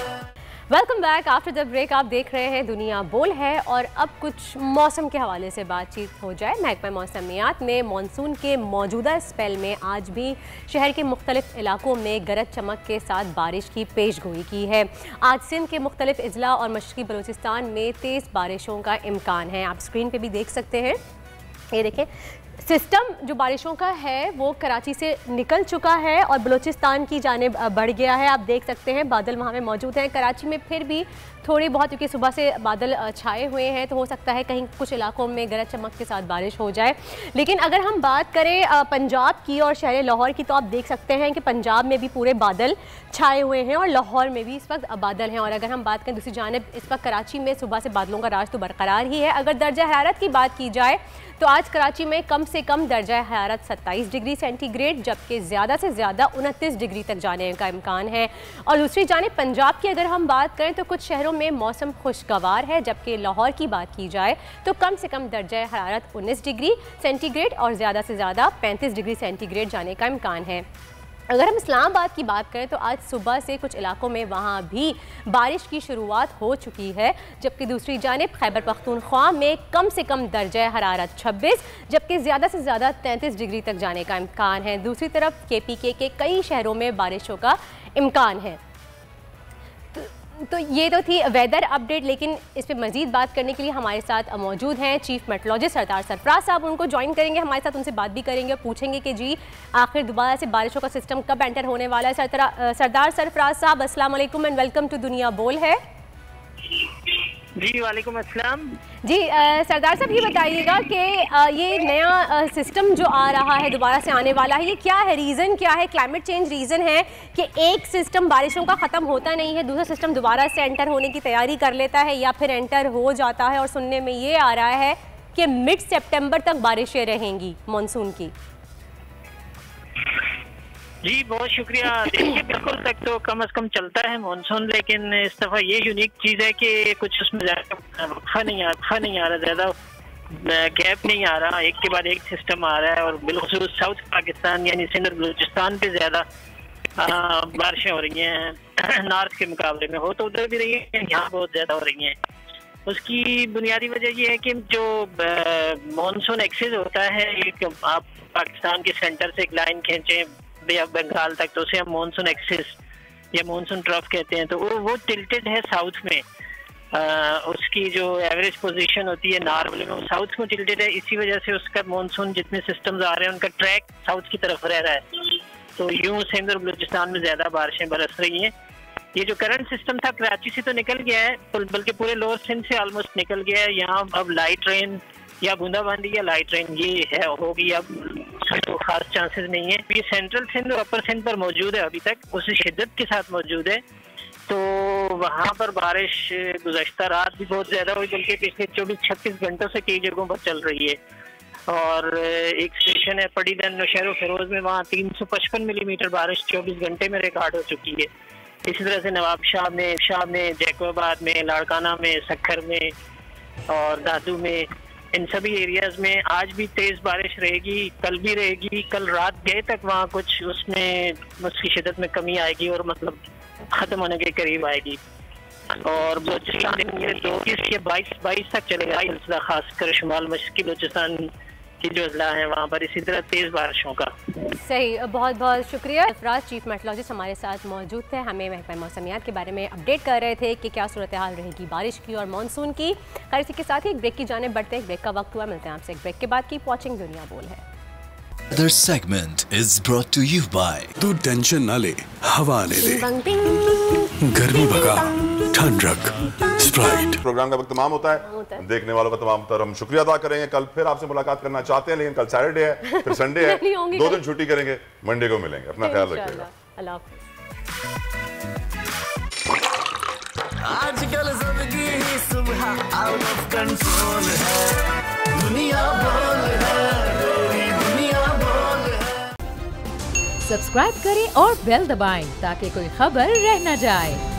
Welcome back after the break. आप देख रहे हैं दुनिया बोल है और अब कुछ मौसम के हवाले से बातचीत हो जाए। महकमा मौसमियात ने मानसून के मौजूदा स्पेल में आज भी शहर के मुख्तलिफ इलाकों में गरज चमक के साथ बारिश की पेशगोई की है। आज सिंध के मुख्तलिफ अजला और मशरक़ी बलूचिस्तान में तेज़ बारिशों का इम्कान है। आप स्क्रीन पर भी देख सकते हैं, ये देखें सिस्टम जो बारिशों का है वो कराची से निकल चुका है और बलूचिस्तान की जानिब बढ़ गया है। आप देख सकते हैं बादल वहाँ में मौजूद हैं। कराची में फिर भी थोड़ी बहुत, क्योंकि सुबह से बादल छाए हुए हैं तो हो सकता है कहीं कुछ इलाकों में गरज चमक के साथ बारिश हो जाए। लेकिन अगर हम बात करें पंजाब की और शहर लाहौर की, तो आप देख सकते हैं कि पंजाब में भी पूरे बादल छाए हुए हैं और लाहौर में भी इस वक्त बादल हैं। और अगर हम बात करें दूसरी जानिब, इस वक्त कराची में सुबह से बादलों का राज तो बरकरार ही है। अगर दर्जा हरारत की बात की जाए तो आज कराची में कम से कम दर्जा हरारत 27 डिग्री सेंटीग्रेड, जबकि ज़्यादा से ज़्यादा 29 डिग्री तक जाने का इम्कान है। और दूसरी जानिब पंजाब की अगर हम बात करें तो कुछ शहरों में मौसम खुशगवार है, जबकि लाहौर की बात की जाए तो कम से कम दर्जा हरारत 19 डिग्री सेंटीग्रेड और ज़्यादा से ज़्यादा 35 डिग्री सेंटीग्रेड जाने का इम्कान है। अगर हम इस्लामाबाद की बात करें तो आज सुबह से कुछ इलाकों में वहाँ भी बारिश की शुरुआत हो चुकी है, जबकि दूसरी जानिब खैबर पख्तूनख्वा में कम से कम दर्जा हरारत 26 जबकि ज़्यादा से ज़्यादा 33 डिग्री तक जाने का इम्कान है। दूसरी तरफ KPK के कई शहरों में बारिशों का इम्कान है। तो ये तो थी वेदर अपडेट, लेकिन इस पर मज़ीद बात करने के लिए हमारे साथ मौजूद हैं चीफ मेट्रोलॉजिस्ट सरदार सरफराज साहब। उनको ज्वाइन करेंगे हमारे साथ, उनसे बात भी करेंगे और पूछेंगे कि जी आखिर दोबारा से बारिशों का सिस्टम कब एंटर होने वाला है। सरदार सरफराज साहब अस्सलाम वालेकुम एंड वेलकम टू दुनिया बोल है।
जी वालेकुम अस्सलाम।
जी सरदार साहब ये बताइएगा कि ये नया सिस्टम जो आ रहा है, दोबारा से आने वाला है, ये क्या है, रीज़न क्या है? क्लाइमेट चेंज रीज़न है कि एक सिस्टम बारिशों का ख़त्म होता नहीं है, दूसरा सिस्टम दोबारा से एंटर होने की तैयारी कर लेता है या फिर एंटर हो जाता है और सुनने में ये आ रहा है कि मिड सितंबर तक बारिशें रहेंगी मानसून की?
जी बहुत शुक्रिया। देखिए बिल्कुल तक तो कम से कम चलता है मानसून, लेकिन इस दफ़ा ये यूनिक चीज़ है कि कुछ उसमें वक्फा नहीं आ रहा, ज़्यादा गैप नहीं आ रहा, एक के बाद एक सिस्टम आ रहा है। और बिलखुसूस साउथ पाकिस्तान यानी सिंध और बलूचिस्तान पे ज़्यादा बारिशें हो रही हैं नॉर्थ के मुकाबले में। हो तो उधर भी रही है, यहाँ बहुत ज़्यादा हो रही हैं। उसकी बुनियादी वजह ये है कि जो मानसून एक्सेस होता है, एक आप पाकिस्तान के सेंटर से एक लाइन खींचें बंगाल तक, तो उसे हम मानसून एक्सिस या मानसून ट्रफ कहते हैं। तो वो टिल्टेड है साउथ में, उसकी जो एवरेज पोजीशन होती है नॉर्मल में वो साउथ में टिल्टेड है। इसी वजह से उसका मानसून जितने सिस्टम्स आ रहे हैं उनका ट्रैक साउथ की तरफ रह रहा है, तो यूं सिंध और बलूचिस्तान में ज्यादा बारिशें बरस रही हैं। ये जो करंट सिस्टम था कराची से तो निकल गया है, बल्कि पूरे लोअर सिंध से ऑलमोस्ट निकल गया है। यहाँ अब लाइट रेन या बूंदाबांदी या लाइट रेन ये है होगी, अब तो खास चांसेस नहीं है। ये सेंट्रल सिंध और अपर सिंध पर मौजूद है, अभी तक उसी शिद्दत के साथ मौजूद है। तो वहाँ पर बारिश गुज़श्ता रात भी बहुत ज़्यादा हुई, बल्कि पिछले 24-26 घंटों से कई जगहों पर चल रही है। और एक स्टेशन है पड़ीदन नौशहर फिरोज में, वहाँ 355 मिलीमीटर बारिश 24 घंटे में रिकॉर्ड हो चुकी है। इसी तरह से नवाबशाह में जैकोबाद में, लाड़काना में, सखर में और दादू में, इन सभी एरियाज में आज भी तेज बारिश रहेगी, कल भी रहेगी। कल रात गए तक वहाँ कुछ उसमें उसकी शिद्दत में कमी आएगी और मतलब खत्म होने के करीब आएगी। और बलूचिस्तान दिन 22 या 22 तक चलेगा, खासकर शुमाल मशरकी बलूचिस्तान की जो अजला है वहाँ पर इसी तरह तेज बारिशों का।
सही, बहुत बहुत शुक्रिया। सरफराज चीफ मेट्रोलॉजिस्ट हमारे साथ मौजूद थे, हमें महकमा मौसमियात के बारे में अपडेट कर रहे थे कि क्या सूरत हाल रहेगी बारिश की और मानसून की। खैर इसी के साथ ही एक ब्रेक की जाने बढ़ते हैं, एक ब्रेक का वक्त हुआ, मिलते हैं आपसे एक ब्रेक के बाद। कीप वॉचिंग दुनिया बोल है।
Other segment is brought to you by
तू टेंशन ना ले, हवा आने दे, गर्मी भगा, ठंड रख, स्प्राइट।
प्रोग्राम का वक्त तमाम होता है, देखने वालों का तमाम तरह हम शुक्रिया अदा करेंगे। कल फिर आपसे मुलाकात करना चाहते हैं, लेकिन कल सैटरडे है, फिर संडे है, 2 दिन छुट्टी करेंगे, मंडे को मिलेंगे। अपना ख्याल रखिएगा।
अल्लाह
आजकल जिंदगी ही सुबह आउट ऑफ कंट्रोल है, दुनिया बोल है, दुनिया बोल है।
सब्सक्राइब करें और बेल दबाएं ताकि कोई खबर रह न जाए।